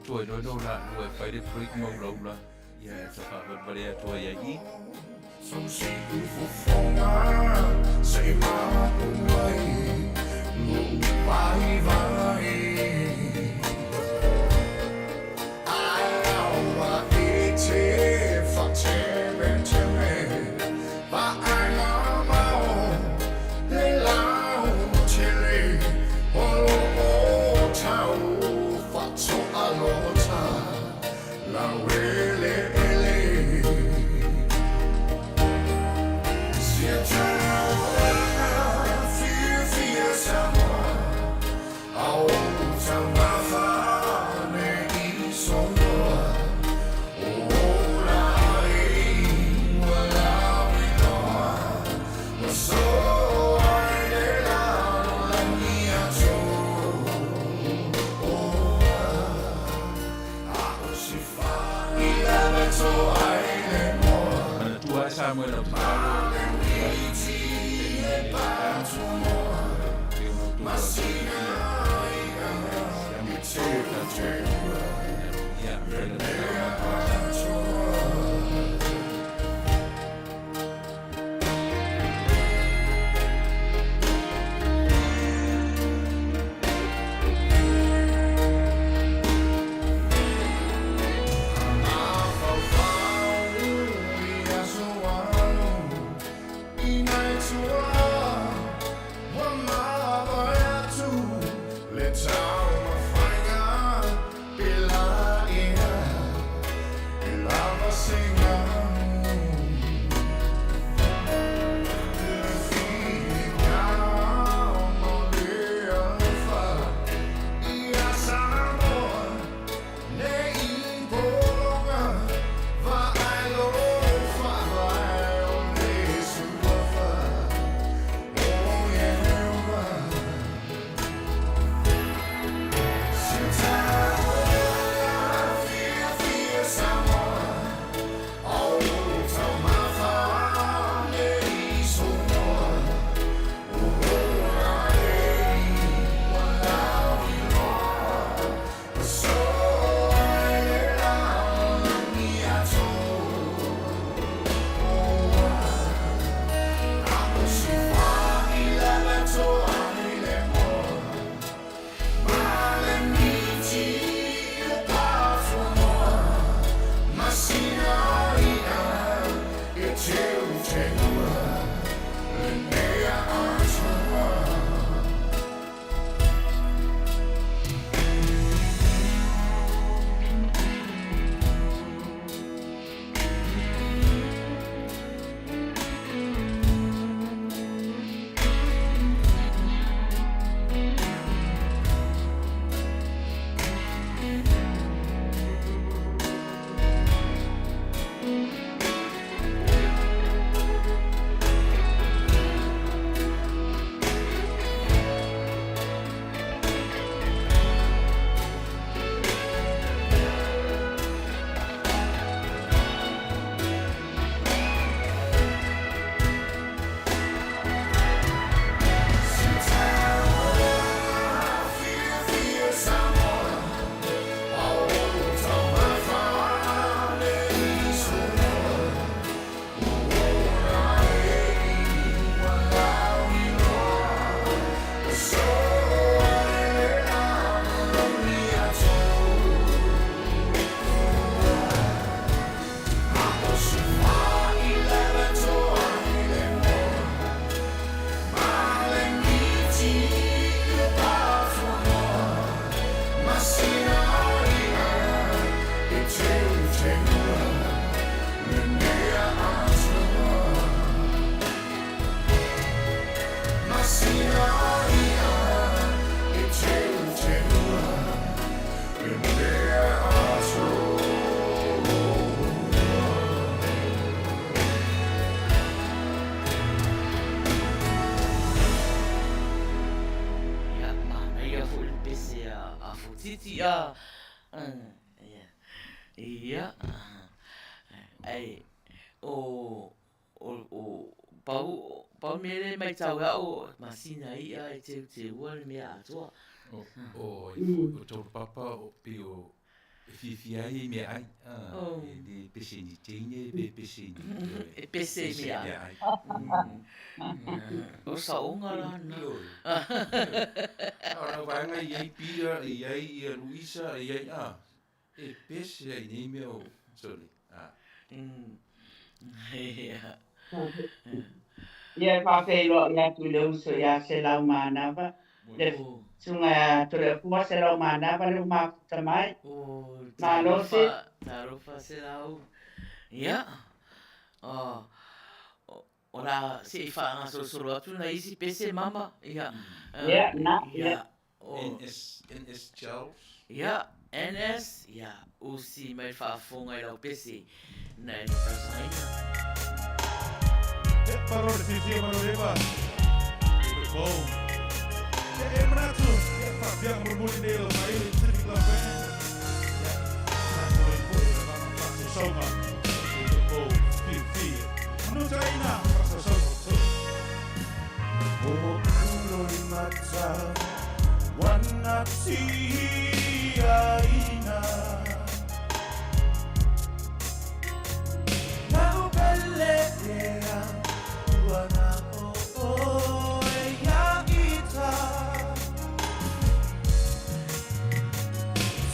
Toi no la no e fai de freak mo la ya sa fa bale to ya i So say you for fonga, say ma umai, no vai vai. Awa ite fate benteme, ba ama le lao chele, olo tau fatso alota, la wele ele. Samuel of Ya, mana ia full pese a futiti a. Ya. Ia. Ai o pau mere mai tau o masina ia e te ua le mea atoa. O tau papa o pe o Faiai me ai. De pese ni teine pe pese ni. E pese mea. ai. O saunga la na. Ora vanga iai pia iai Luisa iai e pese ai nei meu sorry. Ia. Ia Papaloloa ia tu le uso ia se lau manava. Le sunga tole kua se lau manava le makuta mai. O Malose. tarofa se lau. Ia. O la se i whaanga solo atu na isi pese mama. Ia. Ia, na, Ia. NS Charles. Ia. NS. Ia. Usi mai whaafonga i lau pese. Na e tasaina. Parole Fifi Manuia. Bom. É Renato, é Fabiano Murmuri dele, mas ele tem que lá vem. Soma. Bom, Fifi. Não tem nada para soma. Oh, Lord, mata. Wana Maina. Now belea. Wana o ya ita.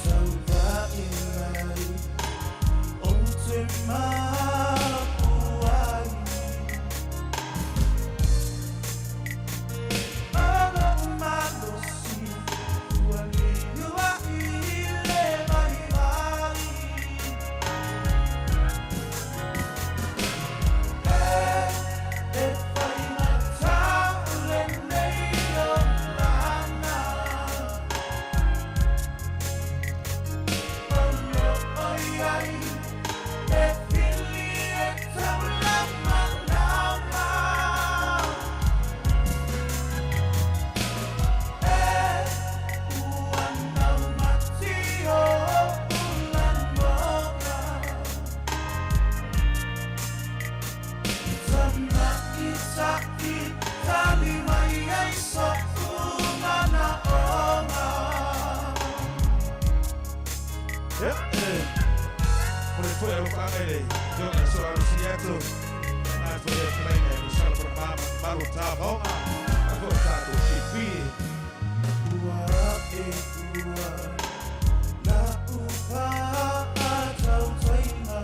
Sauva ilai. Ultima puai. Ana malosi. Wali yua ile mai mai. La upa atau taina.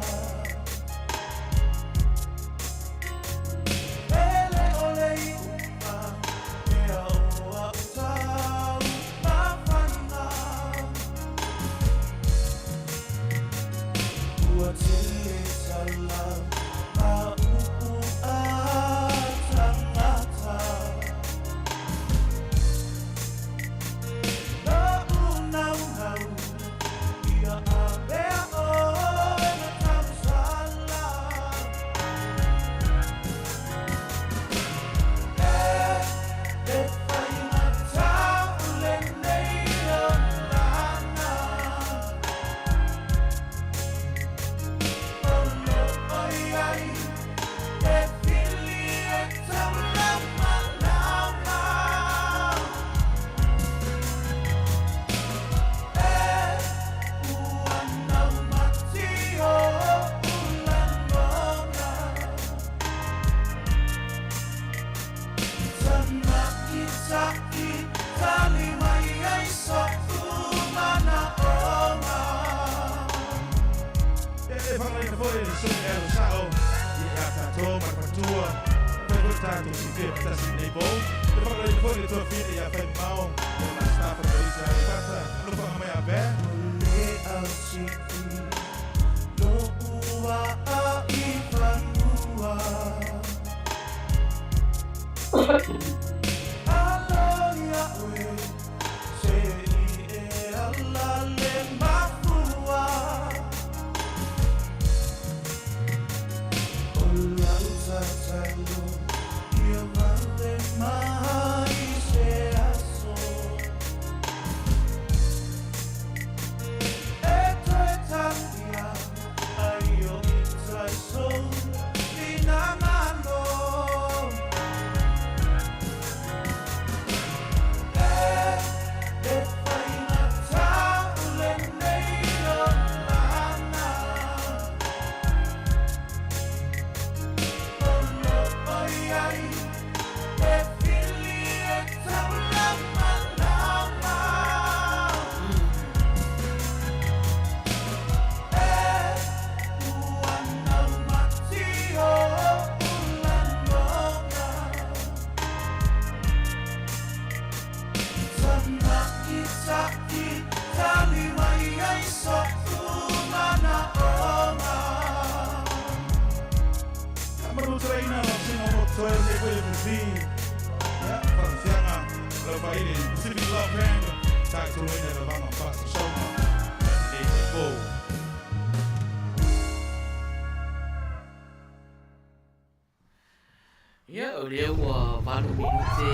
Ia o lea ua wano minute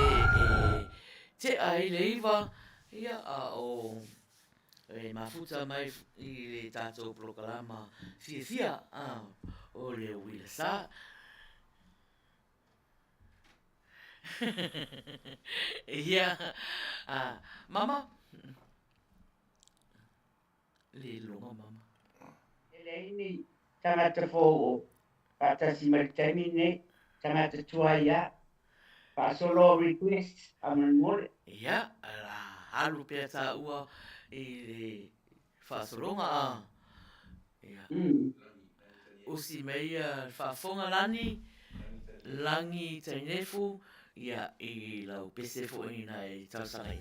te ai leiva ia o mafuta mai i le tātou prokalama fia o le Uila Sa. Ia, mama, le longa mama. Ele ini tangata fō patasi maritami ne tangata tuaia pa solo request amanmore. Ia, halu pia tā ua i le whaasolonga Ia. Usi meia whaafonga langi tainefu, ia i lau pese fo i nei tausangai.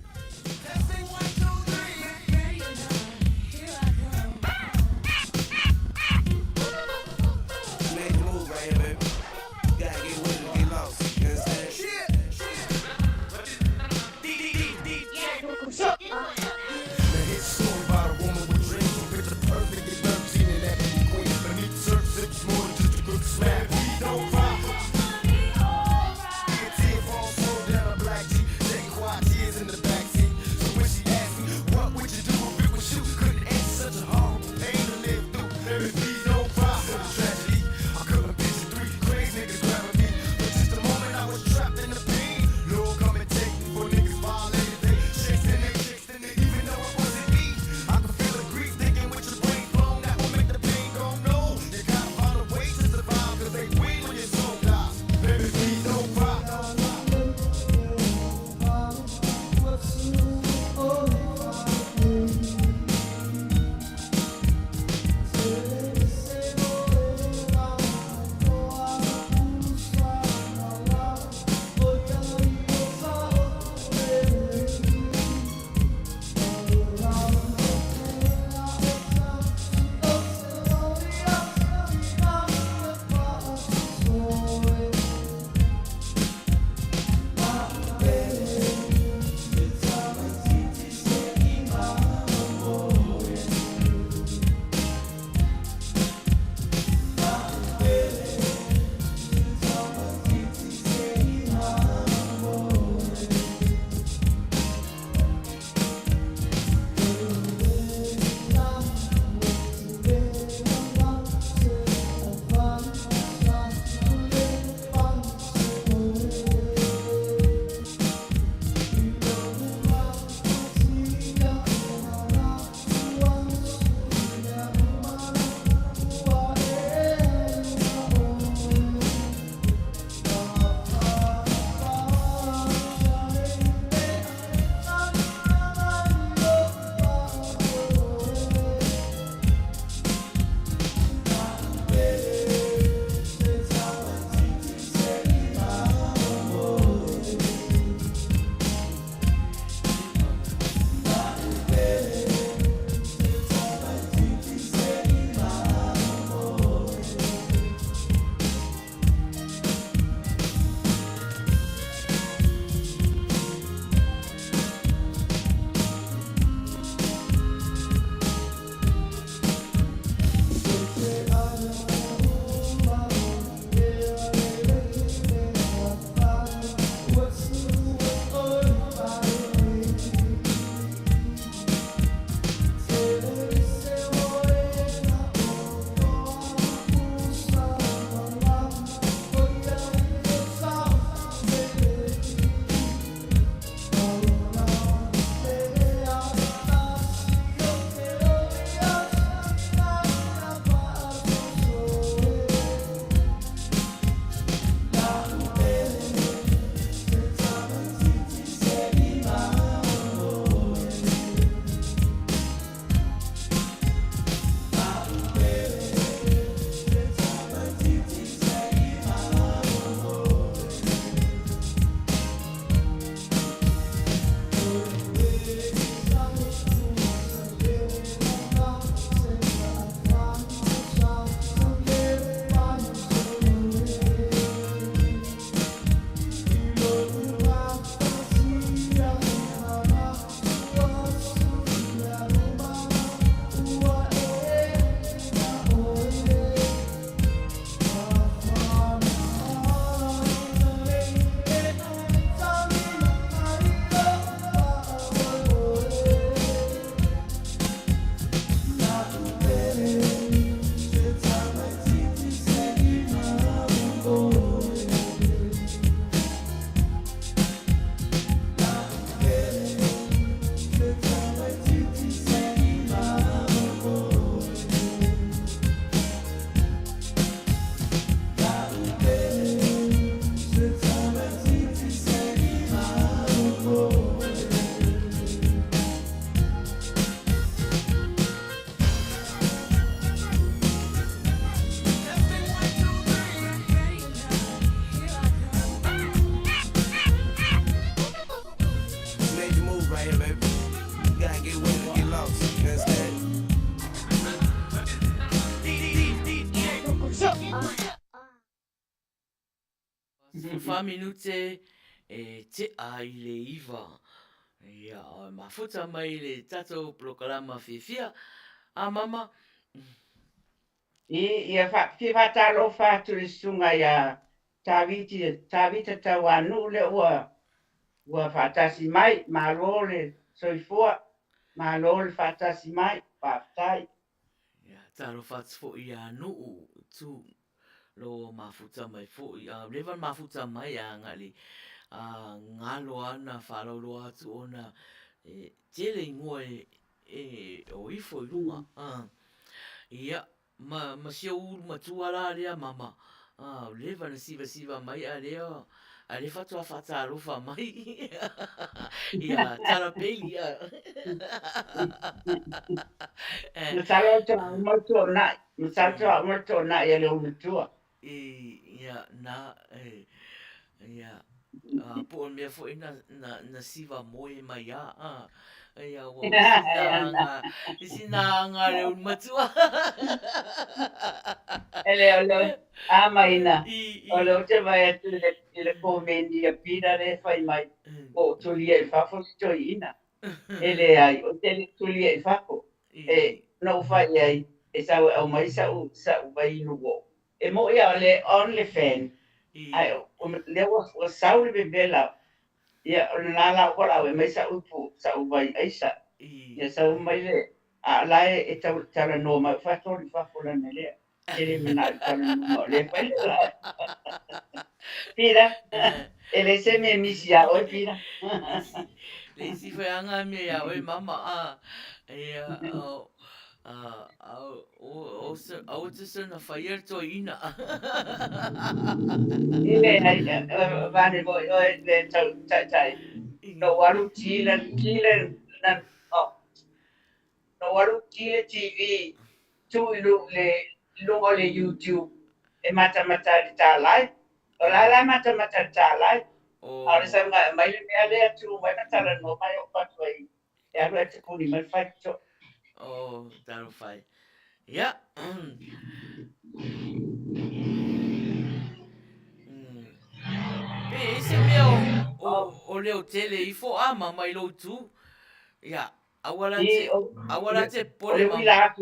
Fa minute te a i le iwa. Ia, mafuta mai le tato programa fifia. A mama, Ia whatalo whāturi sunga ia tāwita tawanu le ua whatasi mai, mā lōle soifua, mā lōle whatasi mai, whātai. ia, taro fats fo i a nuu tu lo mafuta mai fo i a levan mafuta mai a ngali. Ngalo ana whalolo atu ona tele ingoa o ifo i runga. Ia, ma sio uru matua la rea mama. Leva na siva mai a rea. A le fatua fata arofa mai. Ia, tara peli ia. Masalo moto na ia le umatua. Ia, na, ia. Po o mea fo na siva moe mai a. Ia, wau sinanga le un matua. Ele, Maina. Olo te vai atu le komendi a pira re whai mai. O tulia i whafo to ina. Ele ai, o tele tulia i whafo. No whai ai, sau au mai sau vai nuo. Mo ia le only fan. Ai, le wa sau le bebela. Ia, o nala wala we mai sau vai aisa. Ia sau mai le. A lai e tara no mai whafo li whafo la nelea. Ele mena tara no le whai la. Pira, ele se me misia oi pira. Le si foi anga me ya oi mama o te sana fire to ina. Ele vane voi oi le tai. No waru tila na no waru tila TV tu le lungo le YouTube e mata di talai. O la mata talai. Ahora se mai le le tu mai tala no mai o patu ai. E agora te kuni mai fai to. Oh, that'll fight. Yeah. Pe ese mea o leo tele i fo ama mai lo tu. Ya, awala te pole mama. mama.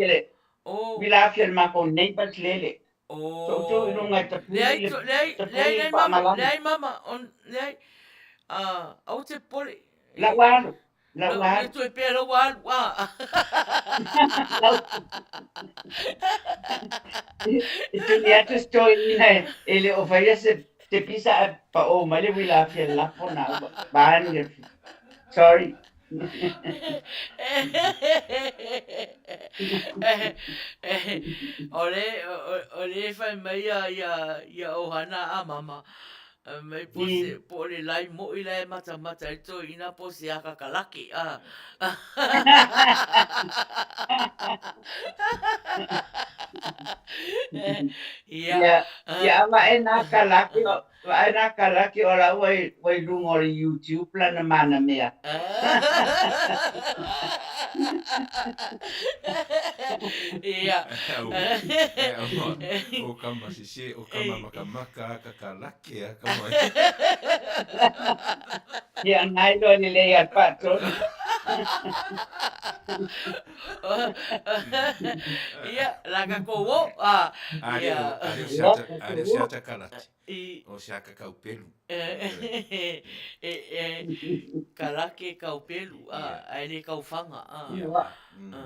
Wila fiel ma ko neighbors lele. So tu runga te puli le mama, le mama on le au te pole. La waru. Le tu e pe lo waru. Tu ni atu stoi ina ele o fai se te pisa pa o male wila fiel la pona ban. Sorry. Ole fai mai ia ohana a mama. Mai pose po le lai mo i lai mata e to ina pose a kakalaki a. Ya ma ena kalaki o la wai lungo le YouTube la na mana mea. Ia. O kama sisi, o kama makamaka, kakalaki, kama. Ya nailo ni le ya pato. Ia, laka kowo. Ia. Are siata kalati. O siaka kaupelu. Kalake kaupelu. Aile kaufanga.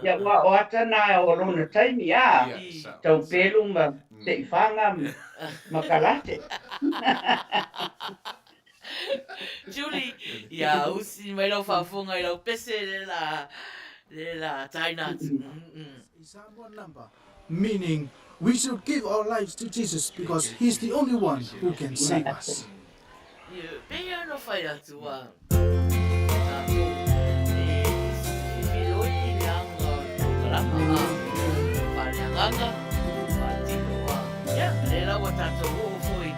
Ya wa o atana o lona taimi a. Tau pelu ma te fanga makalate. Julie, ya usi mai lau whafonga I lau pese le la tainatu. Is our one number. Meaning, we should give our lives to Jesus because He's the only one who can save us. Pea no whai atu a. Paleanganga, patino a. Ya, le la wa tato o foi.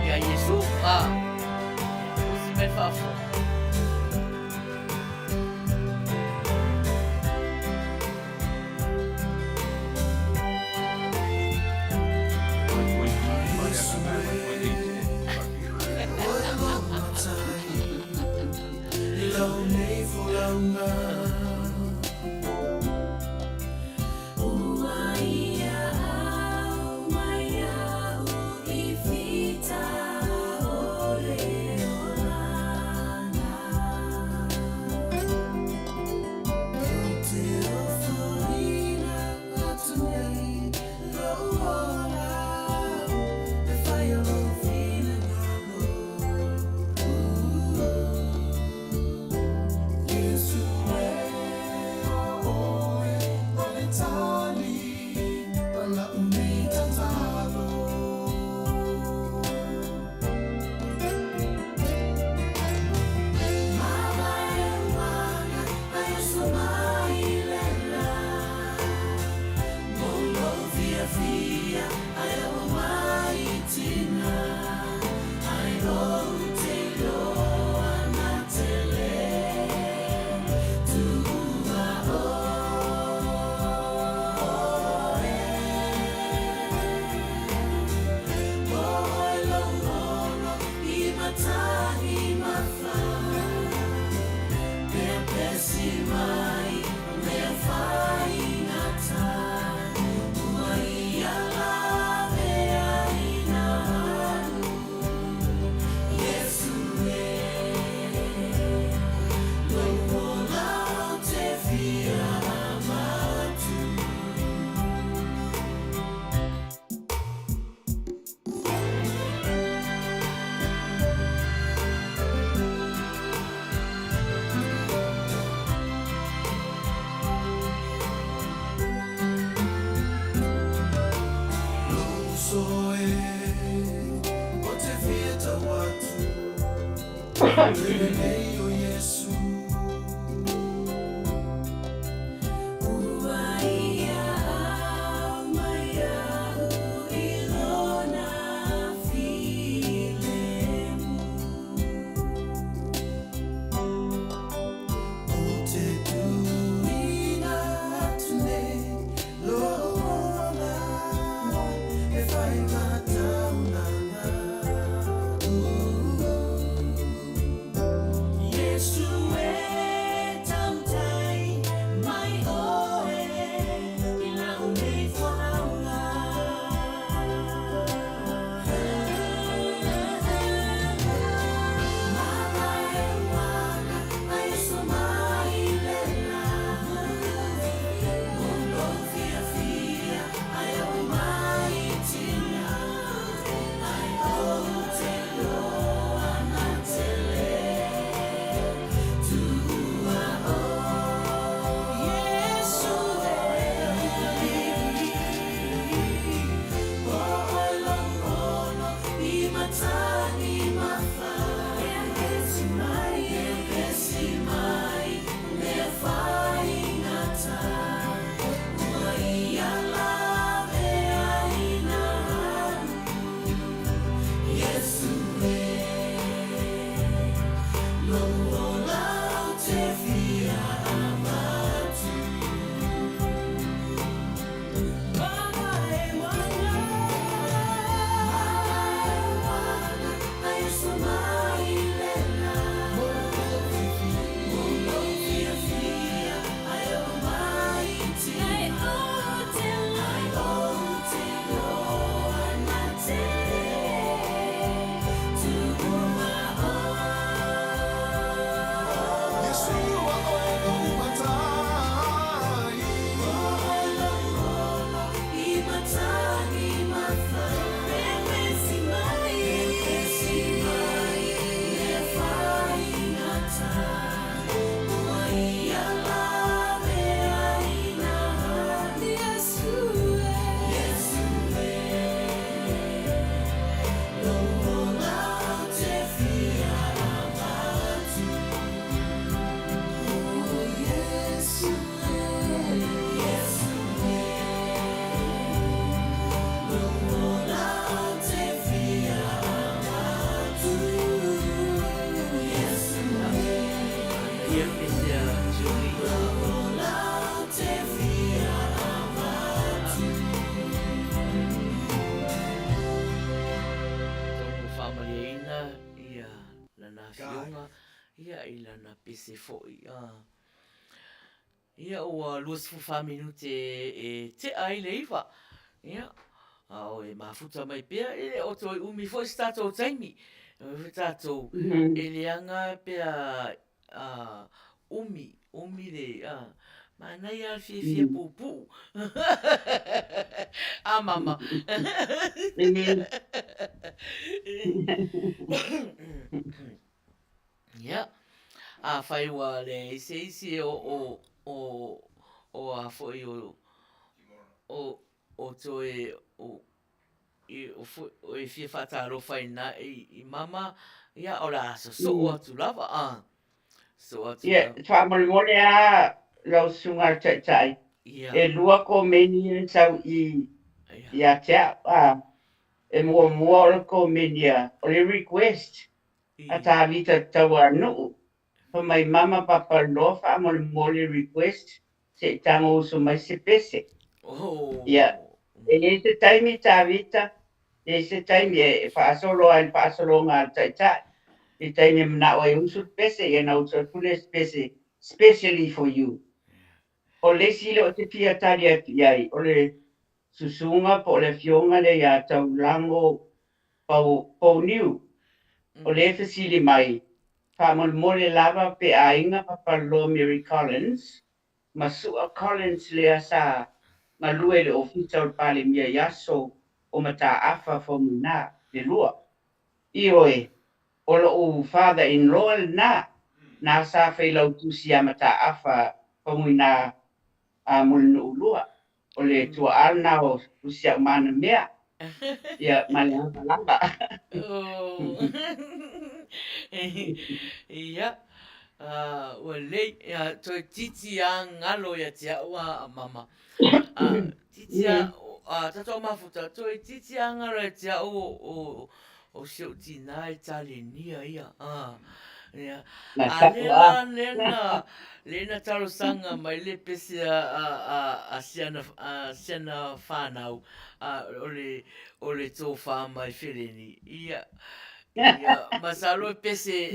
Ya Yesu a. Usi mai whafo. Ia I lana pese fo'i. Ia ua luas fufa minute te ai le iwa. Ia. O e mafuta mai pia e o toi umi fo'i stato taimi. Tato e leanga pia umi le Manuia fia pupu. Mama. Ia. Faiwa le isi o a foi o toi o e fia whataro whaina I mama ia o la so o atu lava so atu Ia, whamori a lau sunga tai. E lua ko meni sau I a tea e mua o ko meni o le request a ta vita tawa nuu. Pa mai mama Papaloloa whamori request se tango uso mai se pese. Ia, e se taimi ta vita e se taimi e whaasolo ngā tai. E taimi mna o e usu pese e na usu kule pese specially for you. O le sile o te pia tari ati ai, o le susunga po le fionga le ia tau lango pau niu. O le fasili mai, whamole lava pe a inga Papaloloa Mary Collins, ma sua Collins Uila Sa, ma lue le ofisa o pale mia yaso o mata afa fo muna le lua. Ioe, o lo father-in-law na sa whailau tusi a mata afa fo muna mulinu ulua. O le tua alna o tusi a mana mea, Ya, malanga. Oh. Ia. Wale, toi titi a ngalo ya tia ua mama. Titi a, tato mafuta, toi titi a ngalo ya tia o siu tina e tali nia ia. Ia. Na Lena, taua. lena taro sanga mai le pese siana whanau. Ole tō wha mai whireni. Ia. Ia, masalo e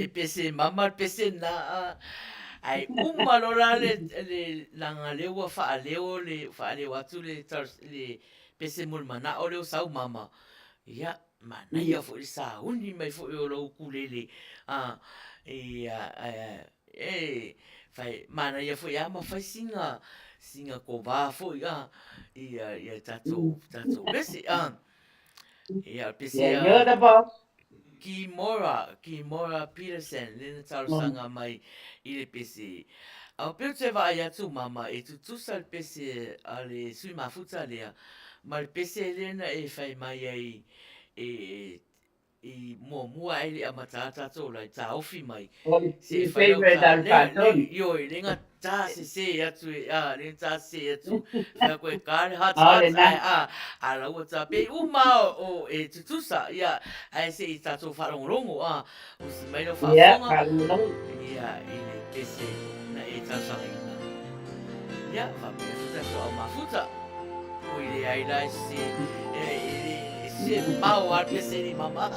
pese mama pese na ai umalora le langa lewa fa leo le fa leo atu le pese mulmana o leo sau mama. Ia, mana ia fo sa uni mai fo o lo ukulele. Ia fai mana ia fo ia ma fai singa ko va fo ia tato bese ia pese Ya, you're the boss. Ki Mora Peterson, lena tau sanga mai i le pese. Au peo te wa ai atu mama e tu tusa le pese a le sui mafuta lea. Ma le pese lena e fai mai ai i mua ai le amatata tō lai tā ofi mai. Se e Your whai lau favorite tā alpaton. lenga tā se atu lenga tā se atu whai koe kāre hot Ale ai na. a lau tā pe uma o e tutusa ia ai se i tātou wharongorongo o si mai lau Ya, whafonga kalulong. ia i le pese na e tāsanga ina ia whapea futa so mafuta o i le ai lai se mau al pese ni mama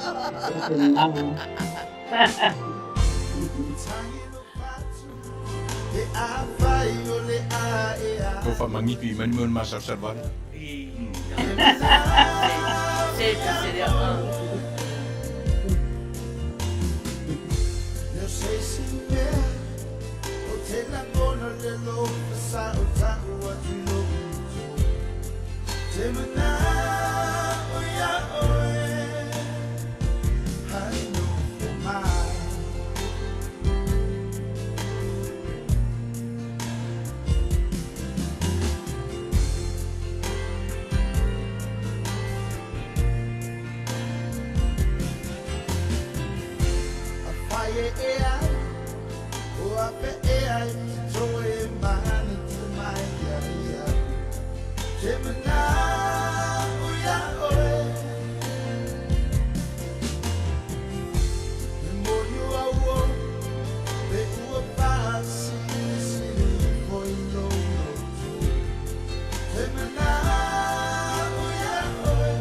Ko fa mangipi mani mon masa salvare. se pese lea Eu sei sim, o te la ngona le lo sa o ta o tu lo te mana o ya o I know for mine. Faiai, o ape ai, joe mani tu mai ia. Te mana o ya oe. Me moyo a wo, me ua pasi siri foi lo. Te mana o ya oe.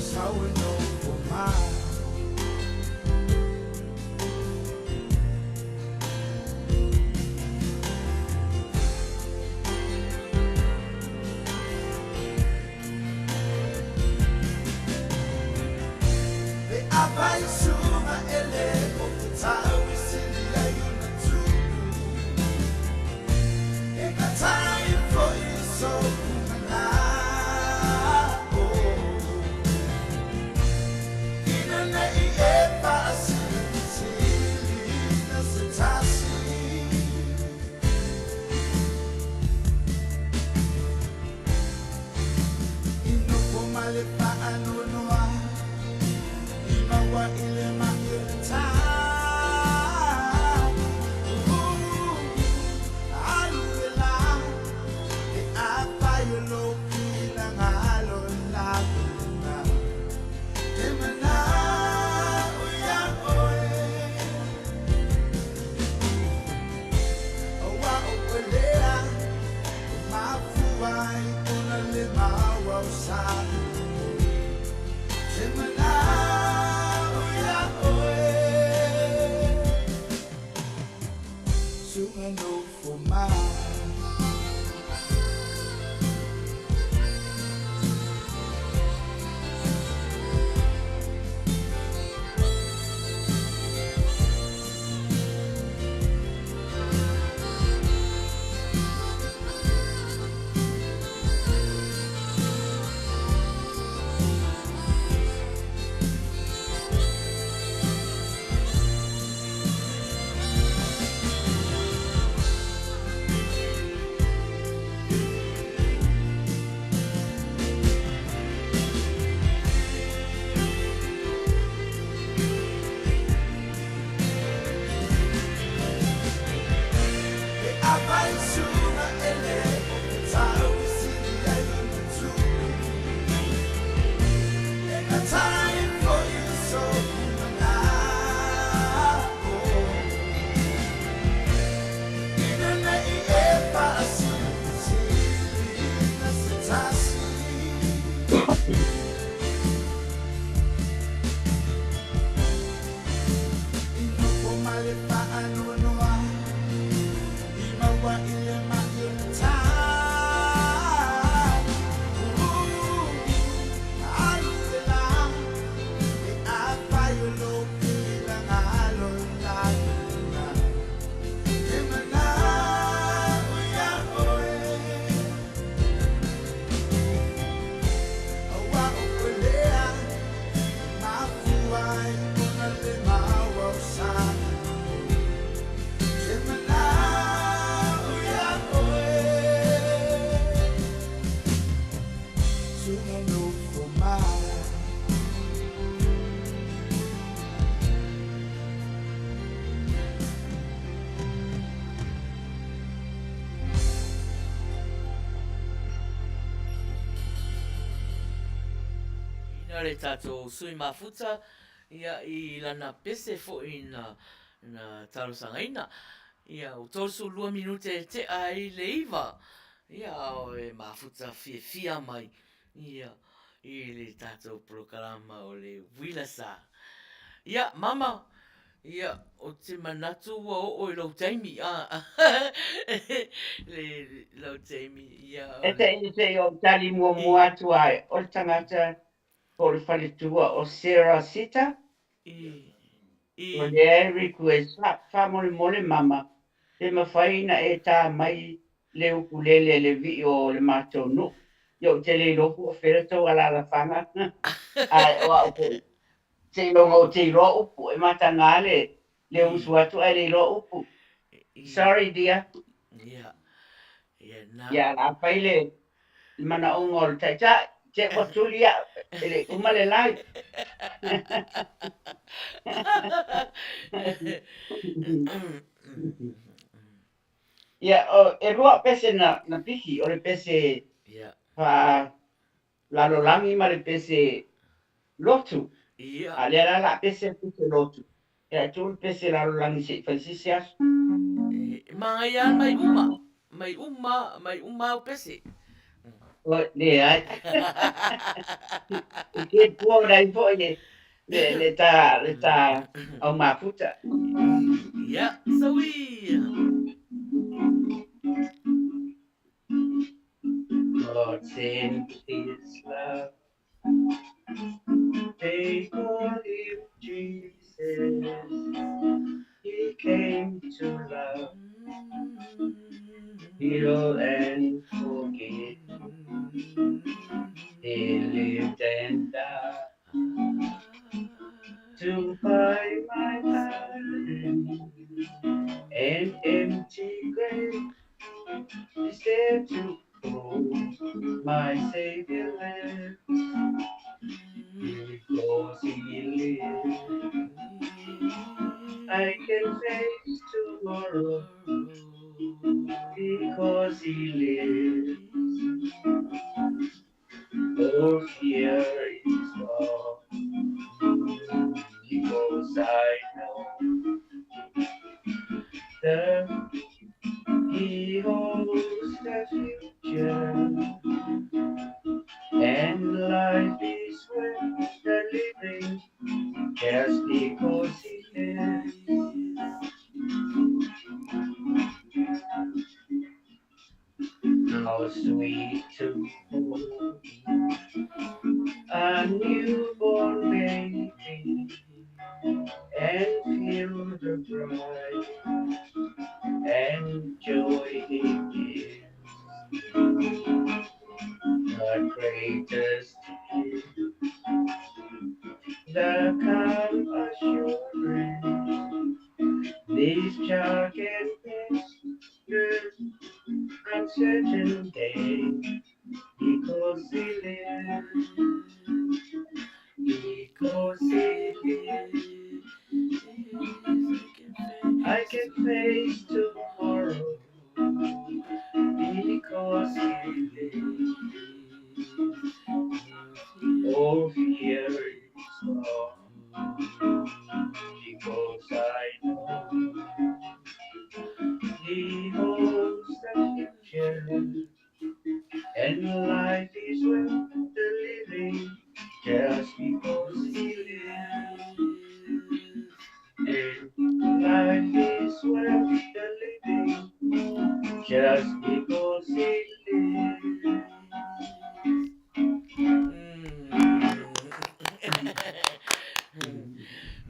So we know for mine. Apai suma ele o que tau sili ai una tu. E ka tai foi so na. Ina na I e pasi sili na se tasi. Ino po male pa anu noa. Mawa ile makita aluela e apa yolo kila ngalo la kuna e mana uya oe awa okolea mafuai una le mawa usani time for you, so Ina le tātou sui mafuta, ia I lana pese fo I na talo sangaina. Ia o tolsu 2 minute te ai le iwa. Ia o e mafuta fia mai. Ia I le tātou programa o le Uila Sa. Ia, mama, ia, o te manatu ua o I lau taimi. Le lau taimi, ia. E te o tali mua atu ai, o le tangata o le whaletua o Sarah Sita, o le riku e wha mole mama, te mawhaina e tā mai le ukulele le vi o le mātou no. Yo te le loku o wheratau ala la whanga. Ai, o au ko. Te longa o te roa upu, e mata ngale, le usu atu ai le roa upu. Sorry, dear. Ia, ia, na. Ya, la paile, mana ongo le taita, te watulia, ele umale lai. Ya, e rua pese na piki, o le pese pa lalolangi ma le pese lotu. A le la pese pese lotu. Ya, tu le pese lalolangi se faisisi asu. Mga yan, may uma o pese. O, ne, ai. Ke pua rai po le ta au maputa. Ya, sawi. God sent his love. They called him Jesus. He came to love, heal and forgive. He lived and died to buy my pardon. An empty grave is there to hold my Savior lives. Because he lives, I can face tomorrow. Because he lives, all fear is gone. Because I know that he holds the future, and life is worth the living just because he lives. How sweet to hold a newborn baby and feel the pride and joy he gives. The greatest is the calm assurance this child can face the uncertain day because he lives. Because he lives, I can face tomorrow. Because he lives, all fear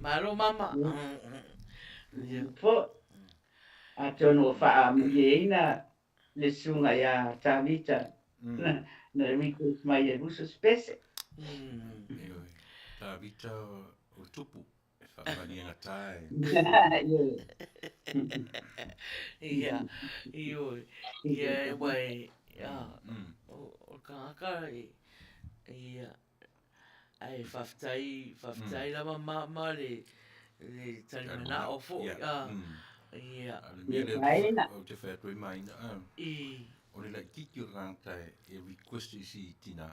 Malo mama. Ia. Po, a tono wha muieina le sunga ia tawita. Na riko mai e ruso spese. Ta vita o tupu. E whamani ngā tae. Ia. Ioi. Ia e wai. O kākara ia. Ai whaftai lama mama le tarimana o fo. Ia. Maina. O te whaatoi maina. I. O le lai kiki o rātai e request i si tina.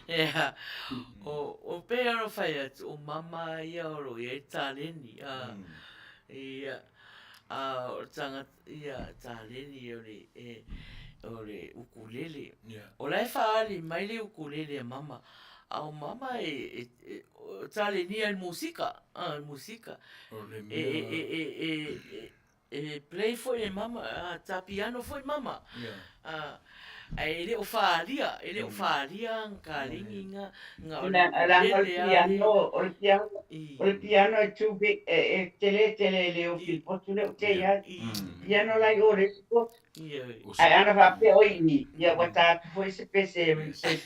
Ia. O pe aro whai atu o mama ia oro ia e tāleni. Ia. O tanga ia tāleni o le ukulele. O lai whaali mai le ukulele a mama. Au mama tāleni al musika. Musika. O le mea. Play foi mama, ta piano foi mama. Ai ele o faria ka linga nga o piano e too big e tele le o fil potu le te ya piano la yo re ko ai ana va pe o ini ya wata foi se pese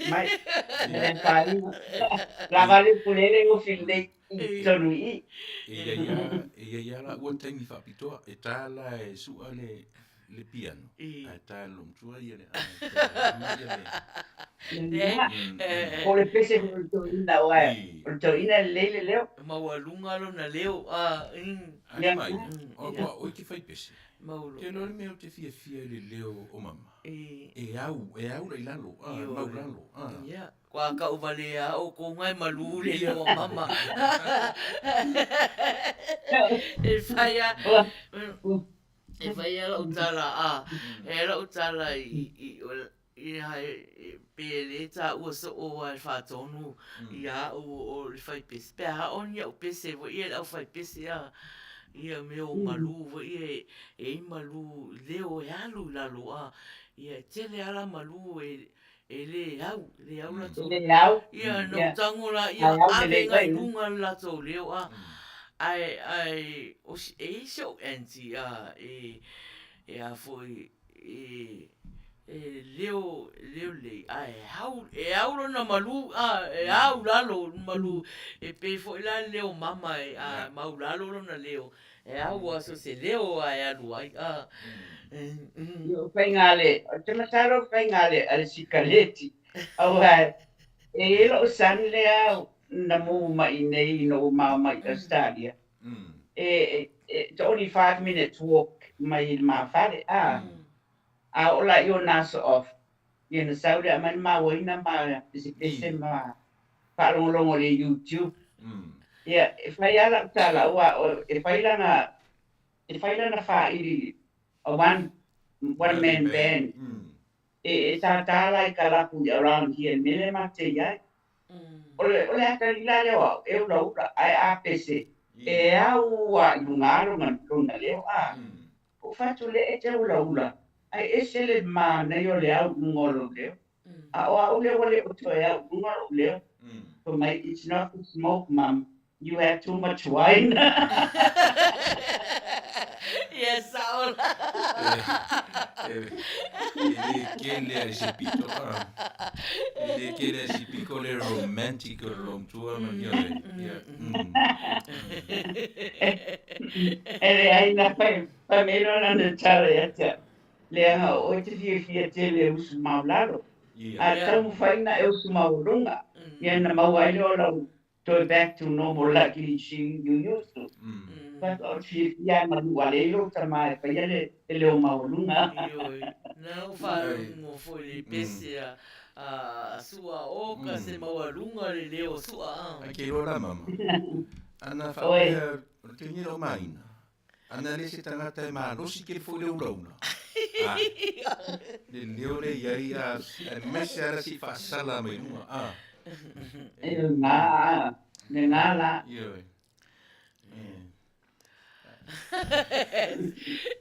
mai le fai la vale pulele o fil de tonui Ia la ua taimi whapitoa e tāla e sua le piano. E tāla lomtua ia le o le pese o toina o ai o toina le leo maualunga lona leo Ai mai, o ki whai pese. Ke lor mea o te fia le leo o mama. E au la ilalo, mau lalo. Ia, kua ka uvale o ko ngai malu le leo o mama. E whaia la utala, e la utala i hai pele ta ua so o ai whatonu ia o le whai pese. Pea on ia o pese, wo ia au whai pese a ia meo malu, wo ia e malu leo e alu lalo a ia tele ala malu le au lato. Ia no tango la ia ave ngai lunga lato leo a ai o e so anti a e a foi leo le ai au lo na malu au lalo malu e pe foi la leo mama a mau lalo lo na leo e au aso se leo ai alu ai yo pengale o te mataro pengale al sikaleti au ai e lo san le au na mo mai nei no mama i stadia it's only 5 minutes walk mai fare a ola yo naso off na saudi man ma woina ma pese ma palongo le YouTube if I ala tala wa if I na fa ili a one man band ta tala I kala pu around here mele ma te ya ole ata ila le wa e lo ai a pese e a wa ngaro man tona le o fatu le e te ula ai esele ma na yo le au ngolo le a o le wale o to ya ngolo le for my it's not to smoke mom you have too much wine yes Saul Ele se pito ele se pico le romantico lomtua man yo ele ai na pa me no na tare ya le nga o te fia te le us maularo a tau faina e us maulunga ya na mawai lo to back to normal like you used to but o si ya ma wale lo tama pa ya le o maulunga não falam foi pese a sua oca se maualunga le leo sua Ke ora mama ana fa te ni ro maina ana le se tangata e marosi ke foi le urauna le leo le iai a mese ara si fa sala mai nua ne nga la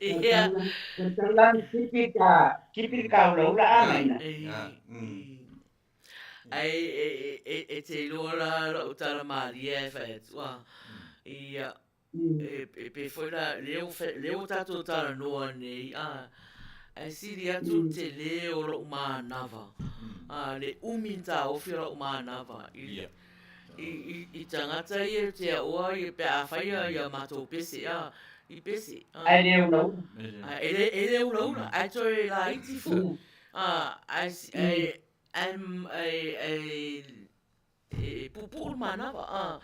Ia. Talang kipika ulau la Maina. Ai te lola o tala maria e whae tua. Ia. Pe foi la leo tato tala noa nei. Ai siri atu te leo lo manava. Le uminta o fira o manava. I tangata i te aoa i pe a whaia i a mato pese i pese. Ai leo ulau. Ele ulaula. Ai toi la iti fu. Pupul manava.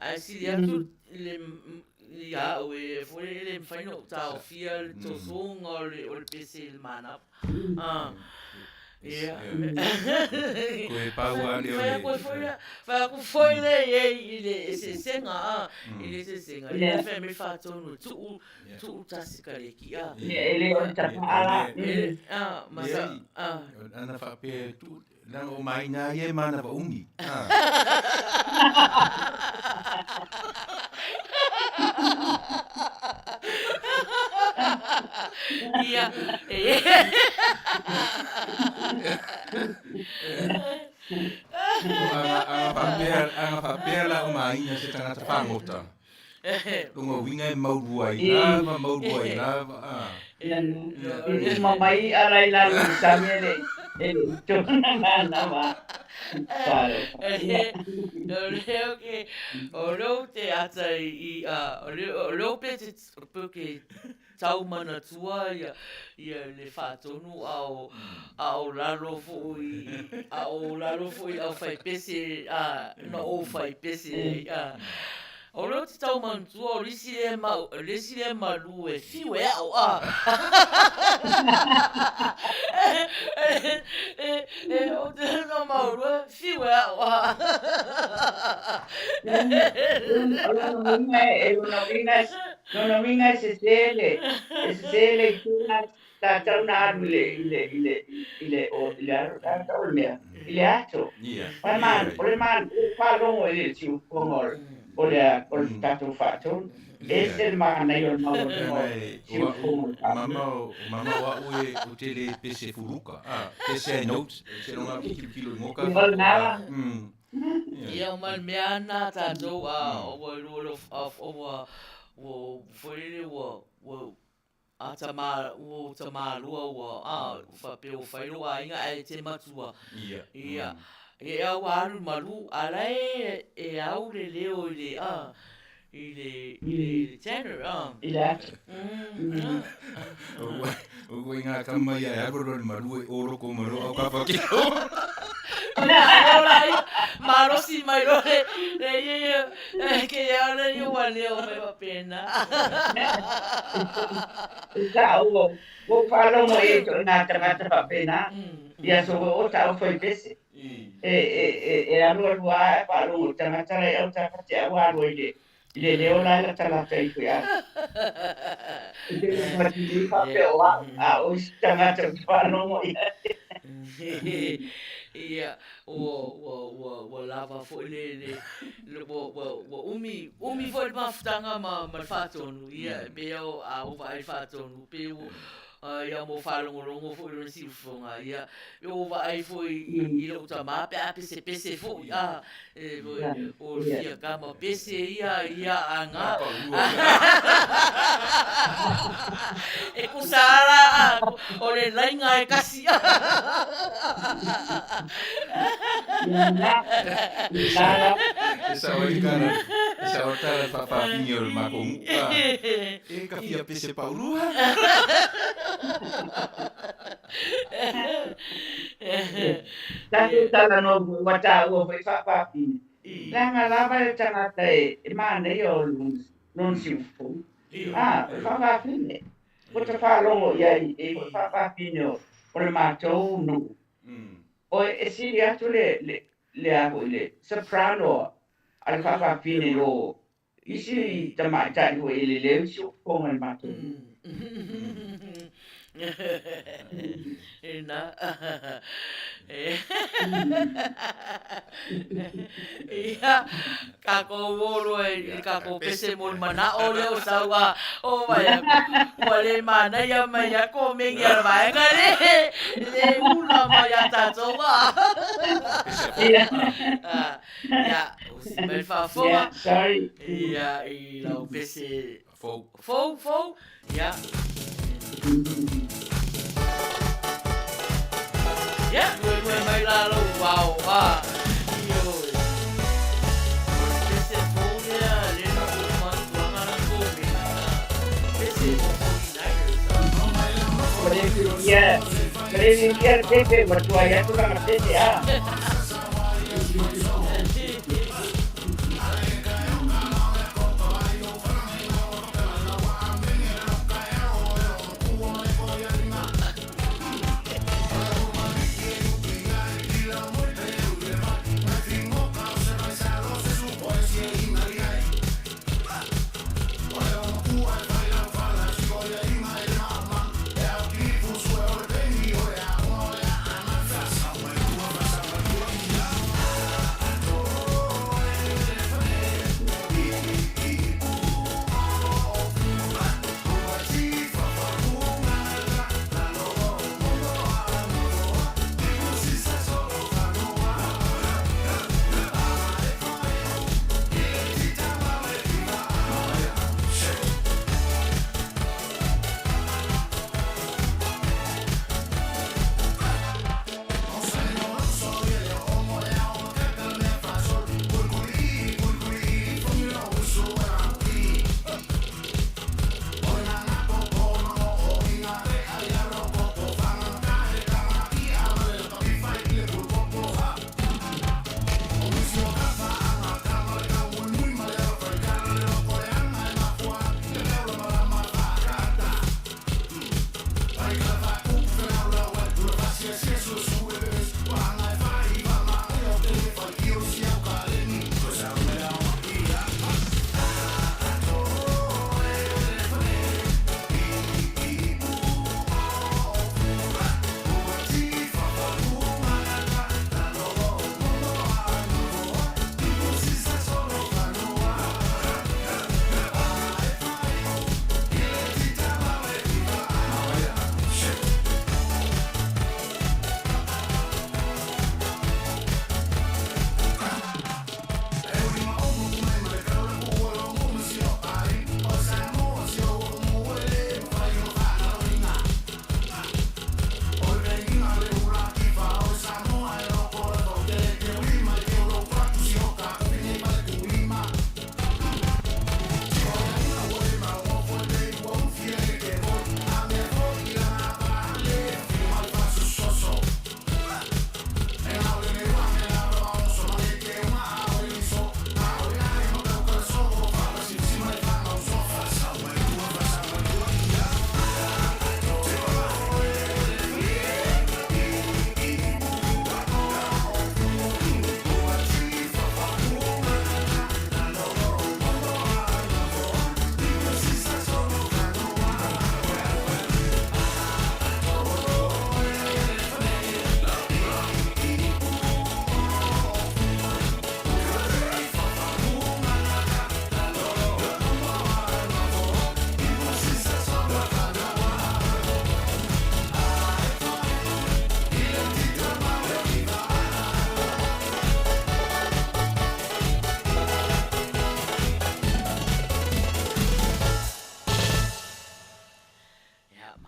Ai siri atu le ia o e foi le whaino tau fia le tosonga o le pese le manava. Ia. Koe paua leo Whaia koe foi le i le se senga. I le se senga. I le whae me whātonu tu tasika le ki a. Ele o tapala. Masa. Ana whape tu nang o Maina ie mana wa umi. Ia. Anga whapea la o Maina se tangata whangota. Lunga winga e maurua i lava. Mamai alai la samele. Ele tona nama. O leo te ata i o leo pe te puke tau mana tua ia le whātonu au lalo fui au whai pese no o whai pese o leo te tau mana tua o lisi le malu e whiwe au o te no mauru e whiwe au Una vinga se sele kuna tauna ile olmea ile ato oleman falongo ile si pongol ole tato fato el mana yo no si pongol Mama wa ue utele pese furuka. Pese notes. Se longa kilo ngoka. Ia o man mea nā tātou o wairolo o whaere a tamarua whapeo whairoa inga e te matua. Ia. E au aru maru, arai e au le leo i le tenor. Ue ngā kama ia e aroro ni maru e oroko maru au ka whakeo. Marosi mai rore ke ara yo wale o me pena. Vou falar uma aí na tangata pena. Ia so o tau foi desse. A lua falou tangata eu ta fati a wa roide. Ile leo la tangata i foi a. Ile mati papel a o tangata falou Ia o lava foi le umi foi mafutanga ma whātonu ia beo a o vai whātonu peo ia mo whalongolongo foi le sifonga ia o vai foi i lo tama pe pese foi o fia kama pese ia anga e kusara o le lainga e kasi Esa o tala whapawhingi o le makongu. E ka fia pese paurua. Tatu tala no wata ua foi whapawhingi. Langa lava e tangata e mana i o non sifu. Whapawhingi. Puta whalongo iai e whapawhingi o le mātou no. O e siri atu le aho le soprano al whapawhingi o isi tamaitai ho ele leo si o konga le mātou. Ina. Ia, kako woro e kako pese mo mana o leo sawa o vai mo le mana ya mai ya ko me ya vai ngale le ula mai ya ta toa Yeah. ya o si mai fa Yeah, foa sorry. ia i la o pese Fou. fo ya ya due mai la lo wow io pese fo ya le no man la ko me pese mo Yeah. Pero Pepe, matua ya tu lang Pepe ah.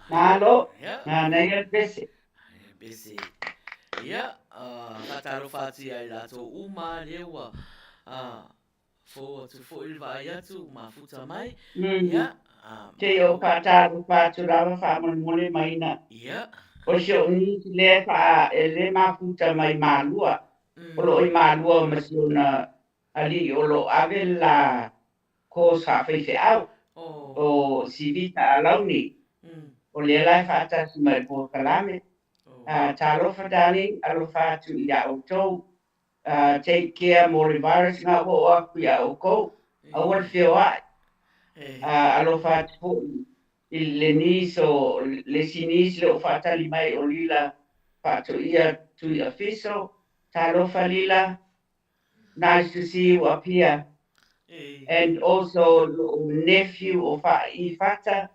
Nalo, na ya Pepe. busy. Ia, whataro whāti ai rato uma lewa. Fo tu fo il vai atu, ma futa mai. Ia. Te o pātāru pāturawa whamon Maina. Ia. O sio ni le pa le mafuta mai malua. O lo i malua masiona ali o lo ave la ko sa fe au. O sivita alauni. O le lai fata si mai po kalame. Talo fatani alo fatu ia o tau. Take care more virus nga o aku ia o ko. Awar fio ai. Alo fatu le nis o le sinis le o whaatali mai o lila whaato ia tui a fiso, talofa lila, nice to see you up here. And also nephew o i whata,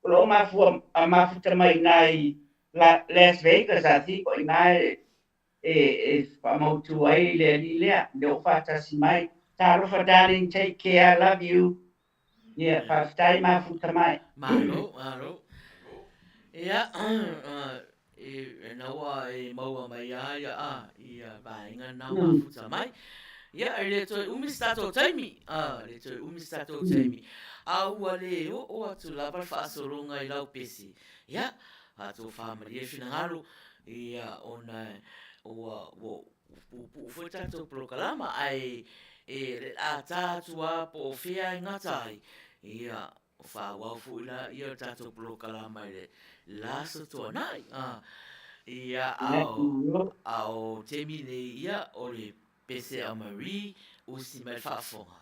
o mafuta mai nai Las Vegas, I think, o nai whamautu ai le lilea, le o whata si mai. Talofa, darling, take care, I love you. Yeah, whaftai mafuta mai. Malo. Ia, naua maua mai ia vaenga nau mafuta mai. Ia, le toi umistato taimi. Le toi umistato taimi. Aua le o atu lava whaasoronga I lau pesi. Ia, atu whaamaria whinangalo. Ia, ona o fu tato prokalama ai a tātua po whia ngatai. Ia, whāwau fuila ia tato prokalama le lasa tua nai. Ia au temi le ia o le pese a Marie o si mai whaafonga.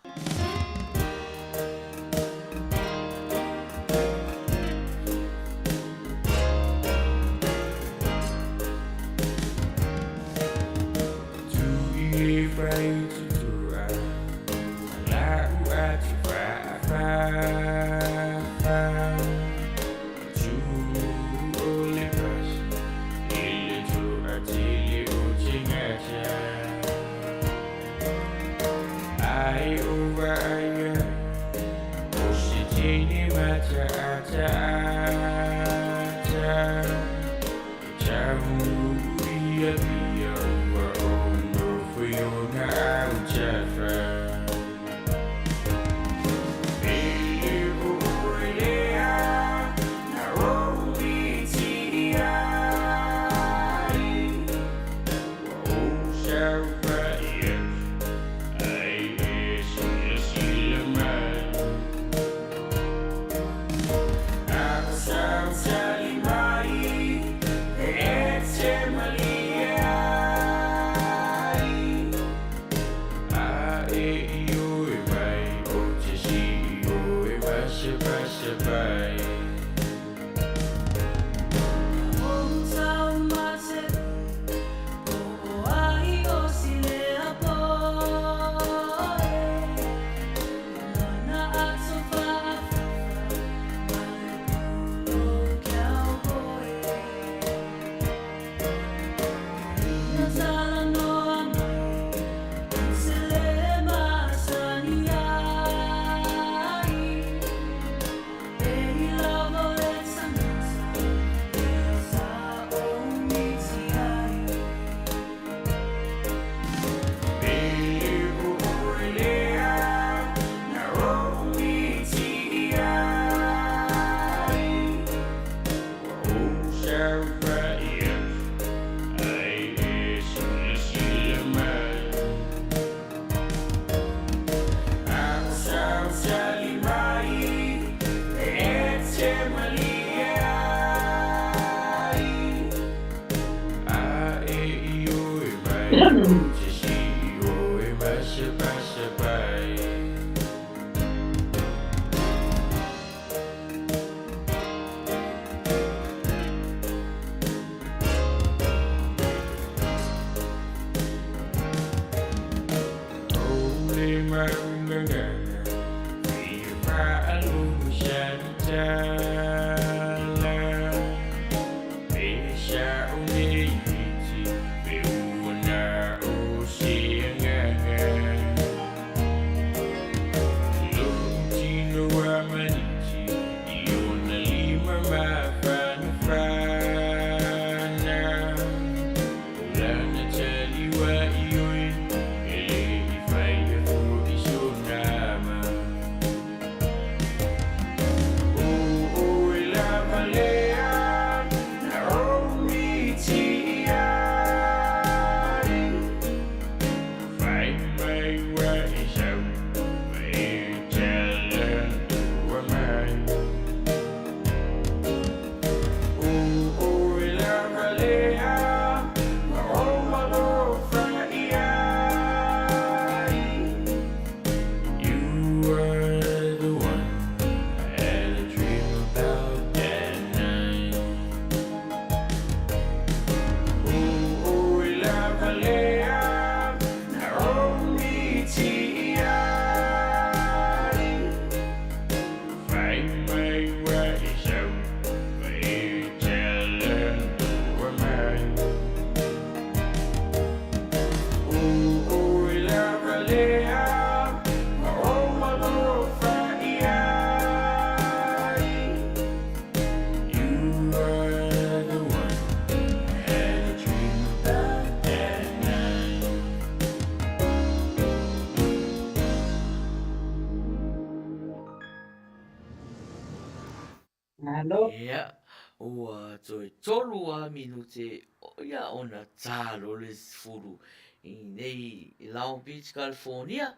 Halo. Ia, ua toi tolu a minute o ia ona talo le furu i nei i Long Beach, California.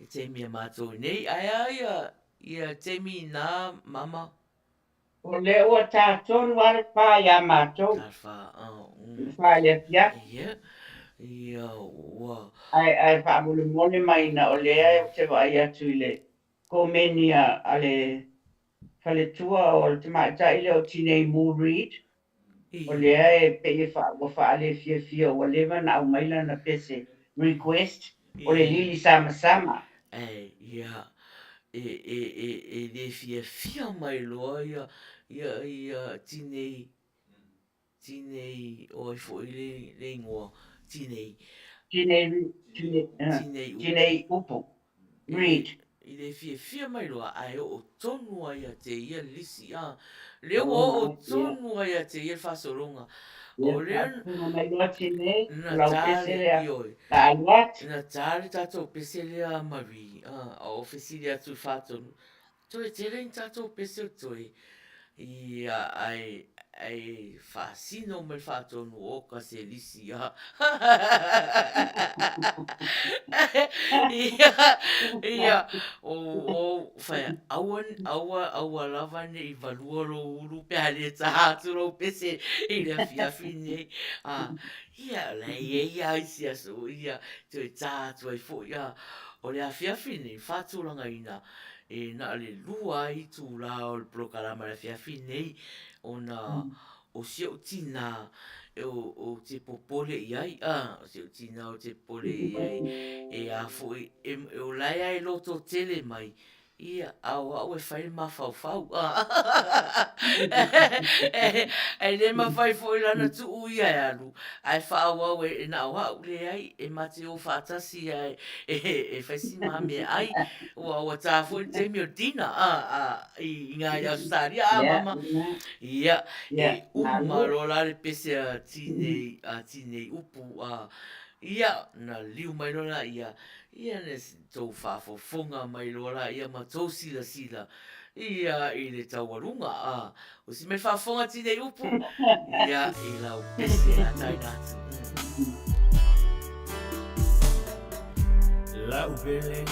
I te mia mātou i nei, ia te mi nā mama O le ua tātou wale whai a mātou. tarwha. Whai a pia. Ia, ua, Ai whaamule mole maina o lea e te vai atu i le komenia a le whale tua o le te maita i le o tinei Moo Reed. O lea e pe e whaale fia o lewa na au maila na pese request o le lili sama. ia, e le fia mai loa ia tinei o e fo i le ingoa tinei Tinei upu. Reed. I le fia mai loa ai o tonu ai a te ia lisi a leo o tonu ai a te ia whasoronga o leo Mai loa tinei. na Lau pese tale lea. ioi Ta aluat. na tale tato pese lea mari a ofisiri atu whatonu toi te rein tato pese o toi ia ai fasino me whatonu o ka se lisi a ia o fai aua lava ne i valua ro uru pe hale ta hatu ro pese i le fiafine ia la ia isi aso ia toi tātu ai fo ia o le fiafine whatulanga ina e na le lua i tu la o le prokalama le fiafine o na o se o tina o te popole i ai o se o tina o te pole i ai e a foi e o lai ai loto tele mai ia au e fai mafau e le mafai foi lana tu ui ai alu ai whao au e na au le ai e mate o whatasi ai e fai si mame ai o ta foi te mio dina i ngā Australia mama ia e umarola le pese a tinei upu ia na liu mai lola ia ne tau whafofonga mai lola ia ma tau sila ia i le tauarunga o si me whafonga tinei upu ia i lau pese a tai natu La upele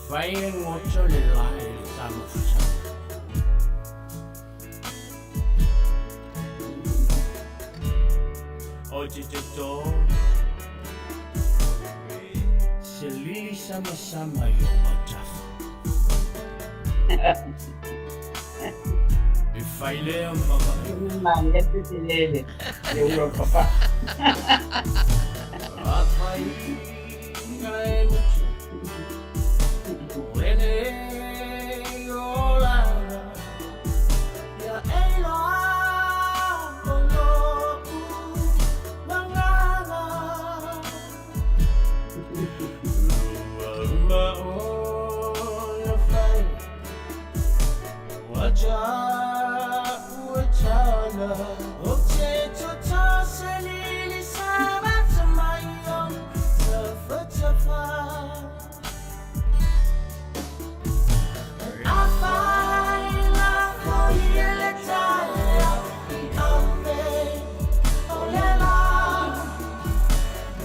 Faiai ngoto le lai le tamu fusa O te te tō Se lili sama yo matafa E fai lea mama Mai e te lele. Le uro papa. A fai ngai utu Wene o lana Ia e loa Konoku Manganga Lua o ia fai Waja uetana O te tota se lili sama tamayon Tafa La fai la foglia le taglia Ave o le la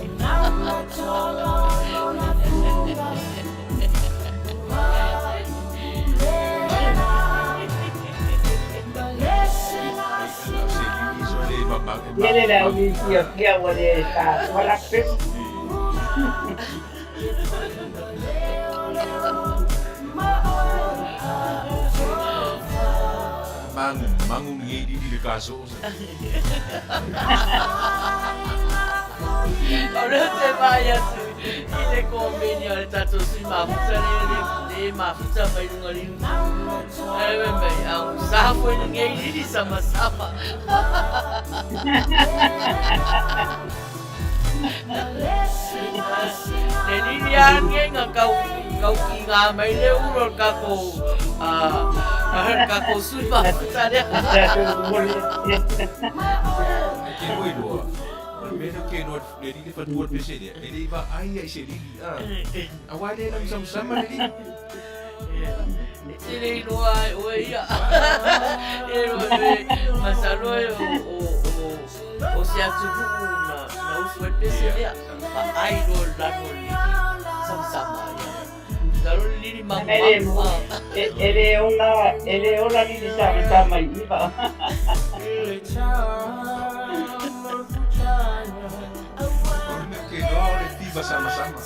In alma tolo una fuga Vai lena Balesce la sina Viene la un'infia vuole stare. Guarda questo. Mangu ngi di le kaso. Ora te vai atu i le convenio le tato si mafuta le mafuta mai lunga liu e mai au sa foi ninguém lili sama le lili ange nga kau ki ngā mai le uro kako sui mafuta le Ke oi loa. Mena ke no le di fa tuat pese dia. Ele va ai ai se li. Awale nam sama le di. Sili noa o ia. E roa me masalo o se atu na usu e pese lea. Ma ai ro lano lili sama ia. Taro lili mama. Ele ona lili sama iwa. Que no le tiba sama-sama.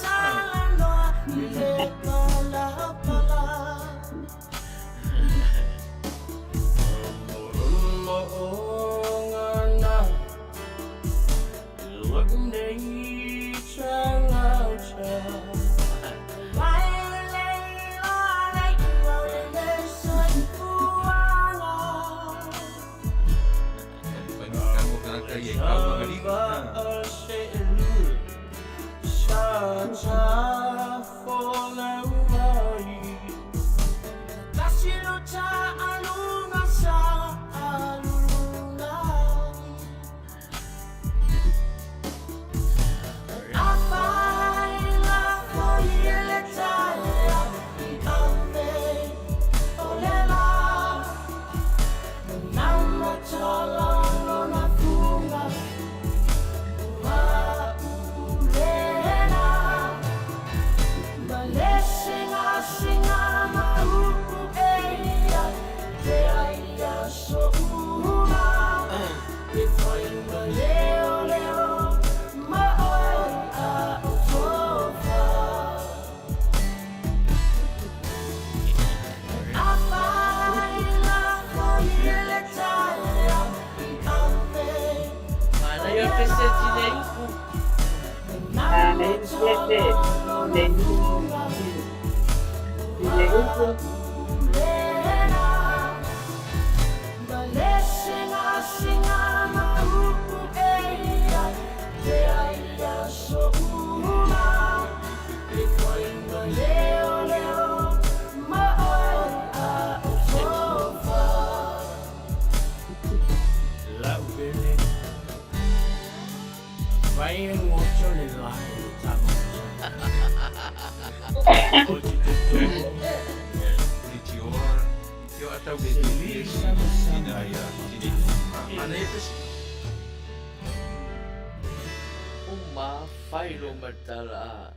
Uma whairo matala.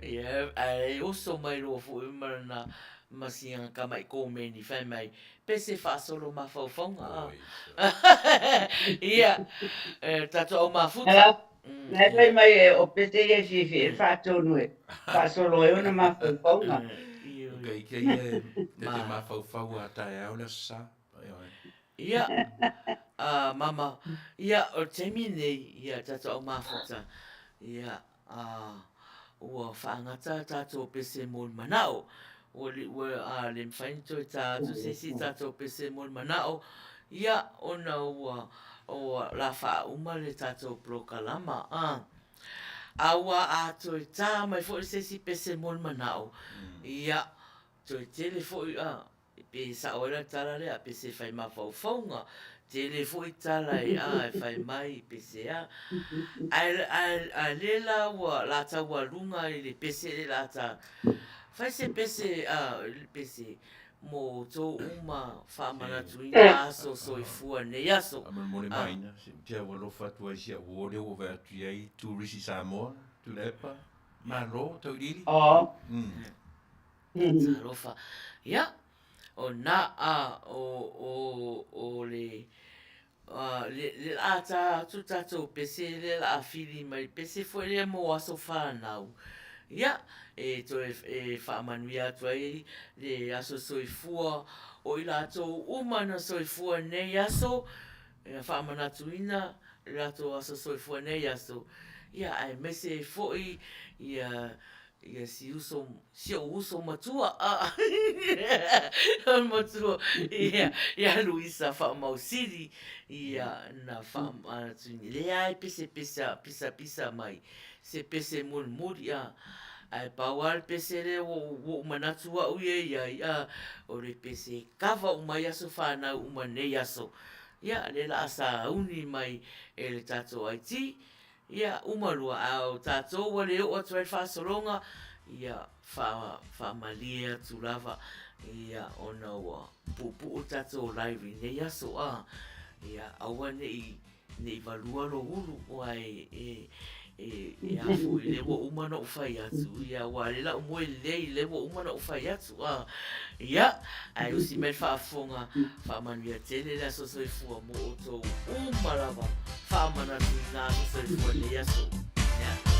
Ia, ai oso mai roa fu marana masianga kamai kōmeni whai mai. Pese whaasoro ma whauwhaunga. Ia, tato au ma futa. Nai whai mai o pete e whiwhi e whātonu e. Whaasolo e ona ma whauwhaunga. Kai kia ia te mawhauwhau a tae au la sa. Ia, mama, ia o temi nei, ia tato au ma futa. Ia, ua whaangata tato pese mōl manao. Ua le mwhainto tato sesi tato pese mōl manao. Ia, ona ua la wha uma le tato prokalama. Aua ato i tā mai fo i sesi pese mōl manao. Ia, toi tele fo i pe sa ora tala le a pese whai ma whauwhaunga. Tele fo i tala e whai mai pese a. A lela ua lata ua lunga i le pese le lata. Whai se pese pese mo tō uma whamana tuina aso so i fua nei aso. Amal mole Maina, se tia walo fatua i sia wore o vea tu iai turisi Samoa, tu lepa, malo, tau lili. Tarofa. Ia, o na o le ata tu tato pese le la fili mai pese foi le mo aso whanau. Ia, to Manuia to le aso soifua o ila to umana soifua nei aso whamanatuina rato aso soifua nei aso. Ia, ai mese foi ia si uso matua matua ia Luisa fa mausiri ia na fa tuini le ai pisa mai se pese mul ia ai pawal pese le wo manatua uye ia o le pese kava umai aso fa na umane aso ia le la sa uni mai ele tato aiti ia umalua au tato wale o trai fa solonga ia whaamalia tu lava ia ona ua pupu o tatou live nei aso ia aua nei valua lo ulu ua e afu i le wo umana o fai atu ia ua le la umo i lei le wo umana o fai atu ia ai o si me whaafonga whaamanuia tele la so i fua mo o tou umalava whaamana tu ngā so i fua nei aso ia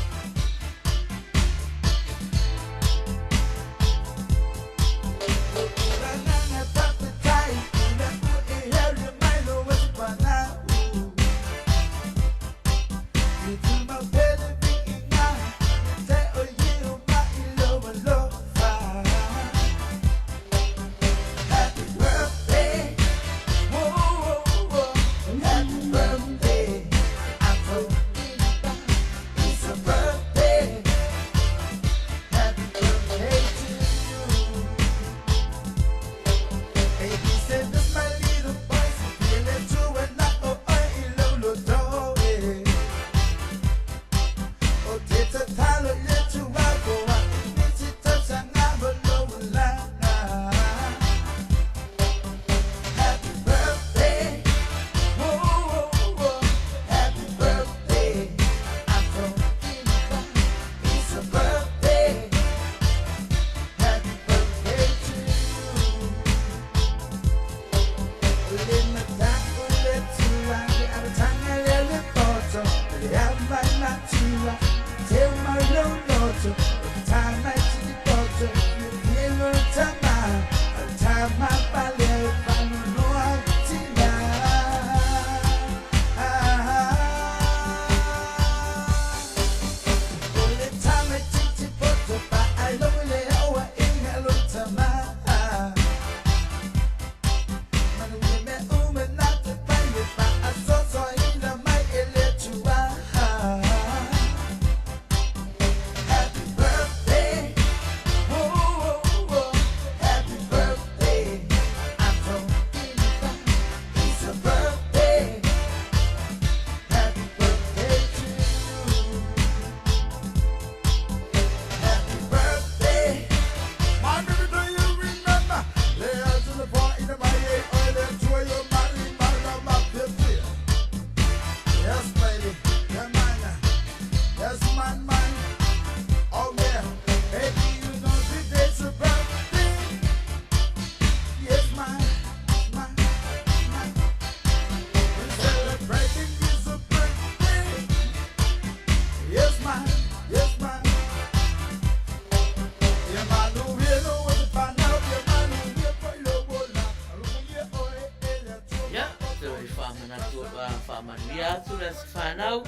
Manuia tu la whanau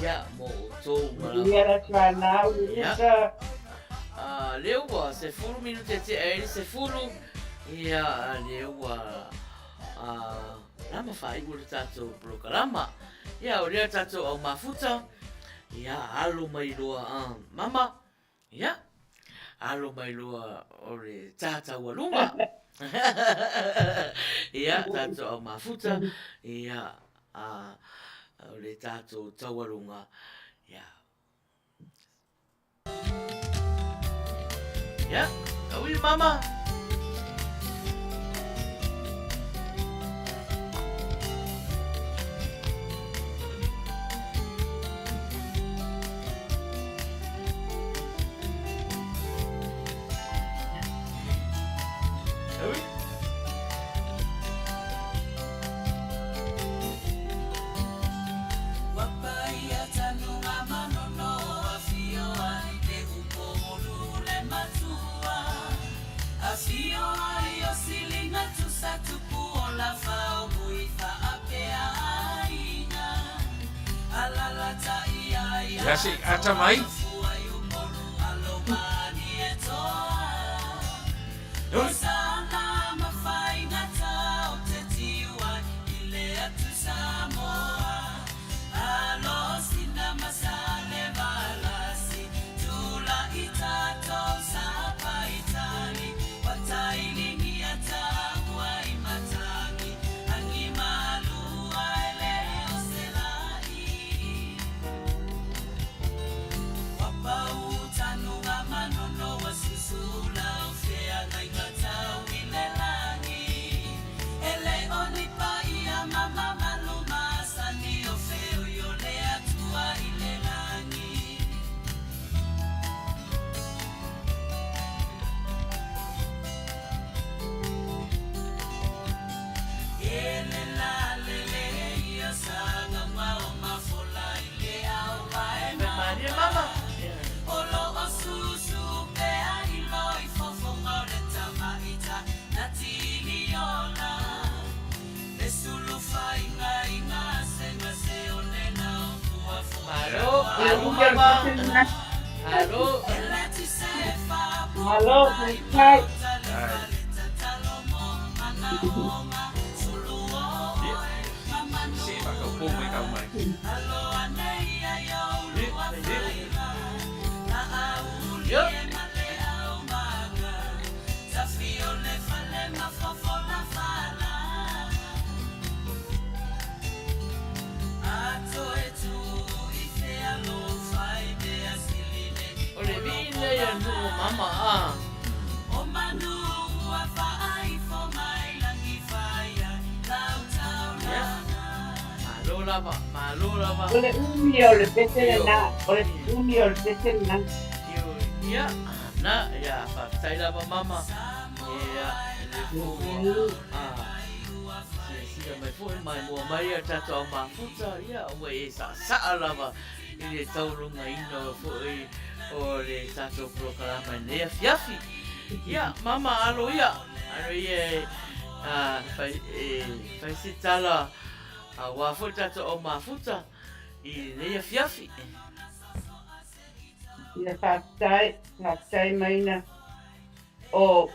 ia mo tō Uila Sa na Uila Sa. Leo wa se fulu minute te aere se fulu ia leo wa lama whai ule tātou programa ia o rea tātou au mafuta ia alo mai loa mama ia alo mai loa o le tātou alunga ia tātou au mafuta ia o le tātou taualunga ia ia aui mama Kasi atamai. Halo Uya mama. Sa. Halo. Hello, Faiai. Ai. Dia. Si ba kau pung mai kau mai. Yo. Ole vile ya nu mama ah. Ya. Malu lah pak. Ole umi ole petele na. Ole umi ole petele na. Yo, ya, na, ya, pak. Saya lah pak mama. Ya, ah. Sila mai foi mai mua mai a tato ma futa ia o e sa la ba ile taurunga ino foi o le tato programa ne fiafi ia mama alo ia fai se tala a wa futa to o ma futa i ne fiafi Ia Faiai Maina. O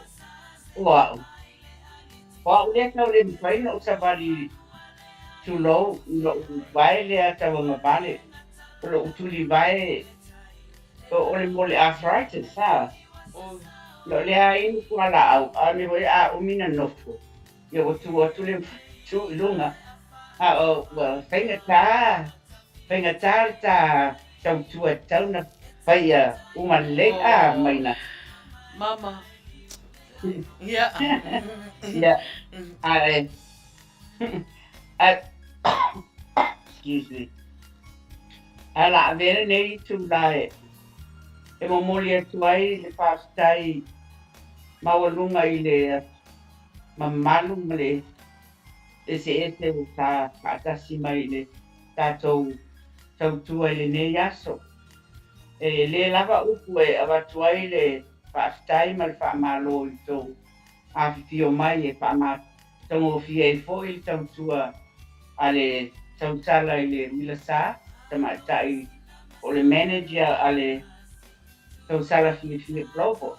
wow. Wa ule ka ule mai no sabali tulo lo vai le ata wa bale. Lo utuli vai o ole mole arthritis sa. o Lo le ai ku ala au a me voi a umina no fu. Yo tu le tu lunga. A o wa fenga ta tau tu tau na pai uma le a Maina. mama ia Yeah, I I excuse me. Ala vere nei tu lai. E mo moli tu ai le pastai mawalunga i le mamalu male. E se ete ta atasi mai le tatou tau tu ai le nei aso. E le lava upu e avatu ai le pastai mal fa malo i tau. A fio mai e pa ma tongo fie e foi tau tua ale tau tala i le Uila Sa tama tai o le manager ale tau sala fie global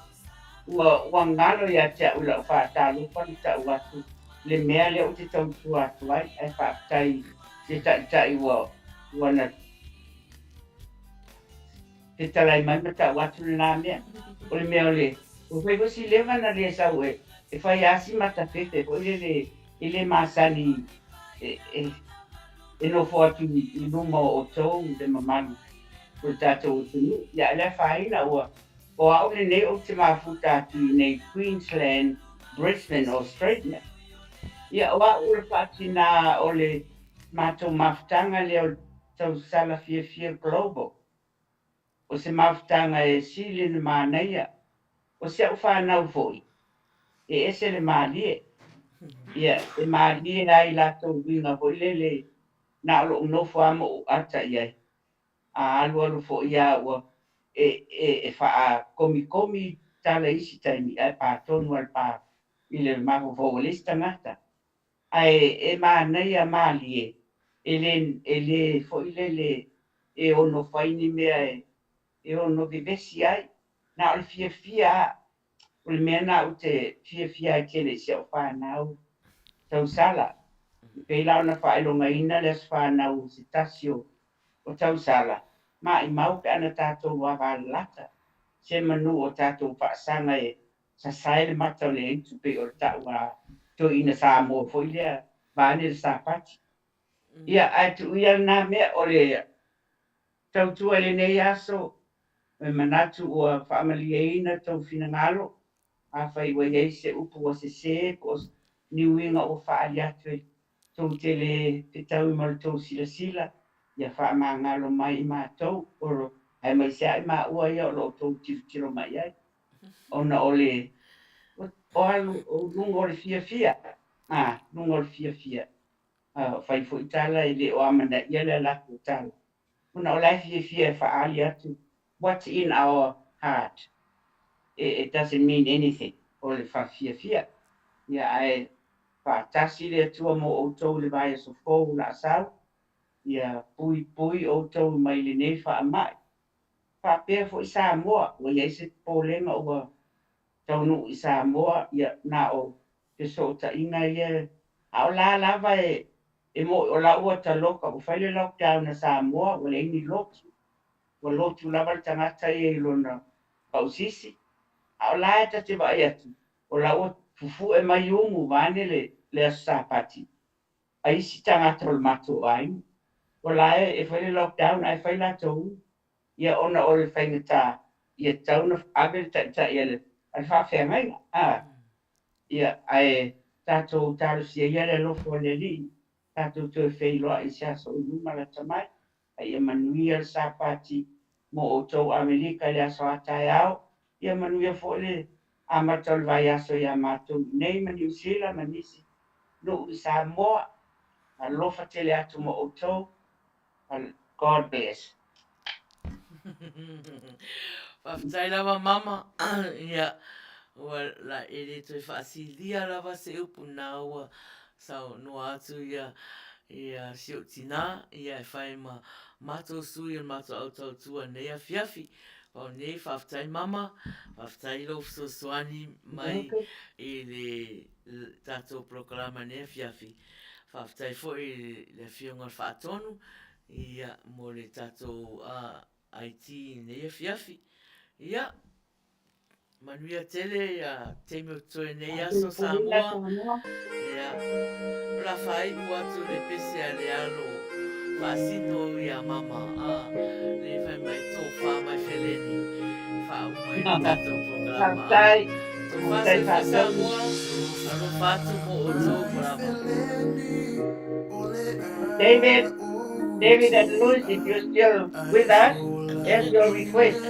ua ngalo ia te ula fa ta lupa ni ta watu le mea le o te tau tua tuai e fa tai te tai ua na te talai mai mata watu na mea o le mea o le o fai wasi lewa na le sa ue e fai asi mata fete o ile masani e no fotu i numa o tau de mamani o tatou tunu ia le fai na ua o au le nei o te mafuta tu nei Queensland, Brisbane, Australia. Ia o au le patina o le matou mafutanga le o tau sala fia global. O se mafutanga e sili na Manuia. O se au whanau foi. E ese le malie. Ia, e malie ai latou winga foi le na lo nofo amo o ata iai. A alu fo ia ua e wha komi tala isi taimi ai pa tonu al pa i le mako fo lista ngata. Ai e Manuia malie. E le fo le e ono faini mea e ono vivesi ai. Na o le fia o le mea na o te fia ai tele se o whanau tau sala. Pei lau na whaelonga ina le whanau se tasio o tau sala. Ma i mau pe ana tātou wawa lata. Se manu o tātou whaasanga e sa saele matau le entu pe o tau a to ina sa mo fo ilea vane le sa pati. Ia atu ia na mea o le tau tua le nei aso me manatu o whaamalia ina tau fina ngalo. A whai wa iei se upu o se ko niuinga o whaali atu e tau tele te tau i maru tau sila. Ia wha ngalo mai i mātou oro ai mai se ai mā ua ia o lo tau tiro mai ai. Ona o le o alu o lungo o le fia. Lungo o le fia. Whai fo itala i le o amana ia le laku tala. Ona o lai fia whaali atu. What's in our heart? It doesn't mean anything. O le fia. Ia ai whaatasi le atua mo o tau le vai so fōu la asau. ia pui o tau mai le nei whaamai. Whapea fo i Samoa, o iei se pōlenga ua taunu i Samoa, ia nā o te so ta inga ia, a o la lava e mo o la ua ta loka, o whaile lockdown na Samoa, o le ini lotu, o lotu lava le tangata i e lona pausisi, a o la e ta te vai atu, o la ua fufu e mai umu vane le asapati, a isi tangata o le mato ai, o la e whaile lockdown, ai whaile atou, ia ona o le whaingata, ia tauna abe ta ia le, al whawhengai, ia ai tātou tārusia ia le lofo le li, tātou tue wheiloa i sia so unuma la tamai, ia Manuia sa pati mo o tau Amerika le aso atai au, ia Manuia fo le amatol vai aso ia mātou nei ma New Zealand manisi, no i Samoa, a lofa tele atu mo o tau, God bless. Whaftai lava mama, ia, ua la ere toi whaasilia lava se upu nā ua sau noa atu ia siu tina, ia e whai ma mātou sui an mātou au tau tua nei a fiafi. Pau nei whaftai mama, whaftai lo soani mai i le tātou proklama nei a fiafi. Whaftai fo i le fionga whaatonu, ia mo le tātou IT nei a fiafi. Ia, Manuia tele ia teimi o toe nei aso Samoa. Ia, la whai ua tu le pese a le alo whaasino ia mama. Le whai mai tō wha mai wheleni. Wha umai le tātou programa. Tātai, Tō whāsai wha Samoa, alo whātu mo o tō programa. David and Louis, if you're still with us, here's your request.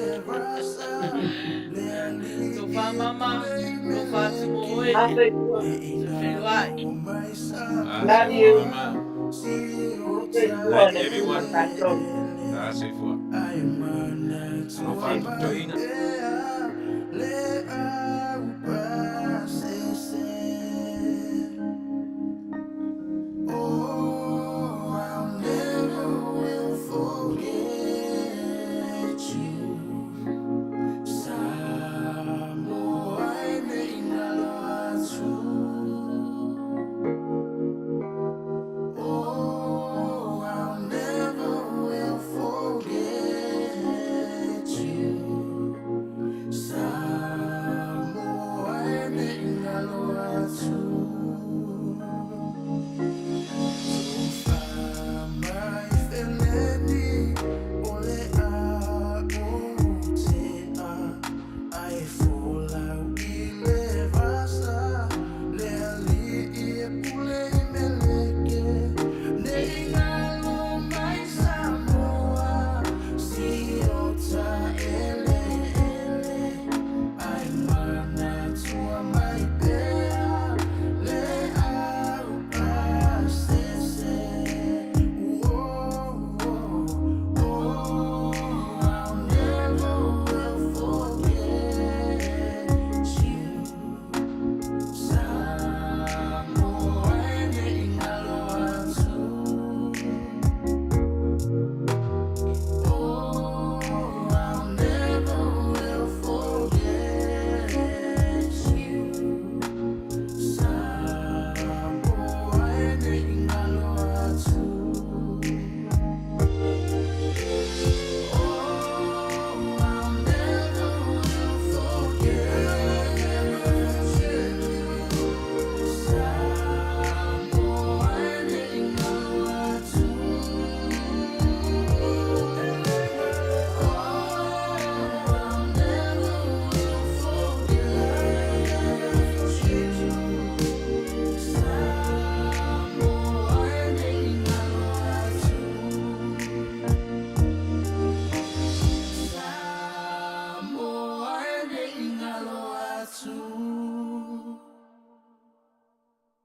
Tō wha mama, lo whātu mo oe. Happy Tō whenua. Love you. Like everyone. That's it for. No fun to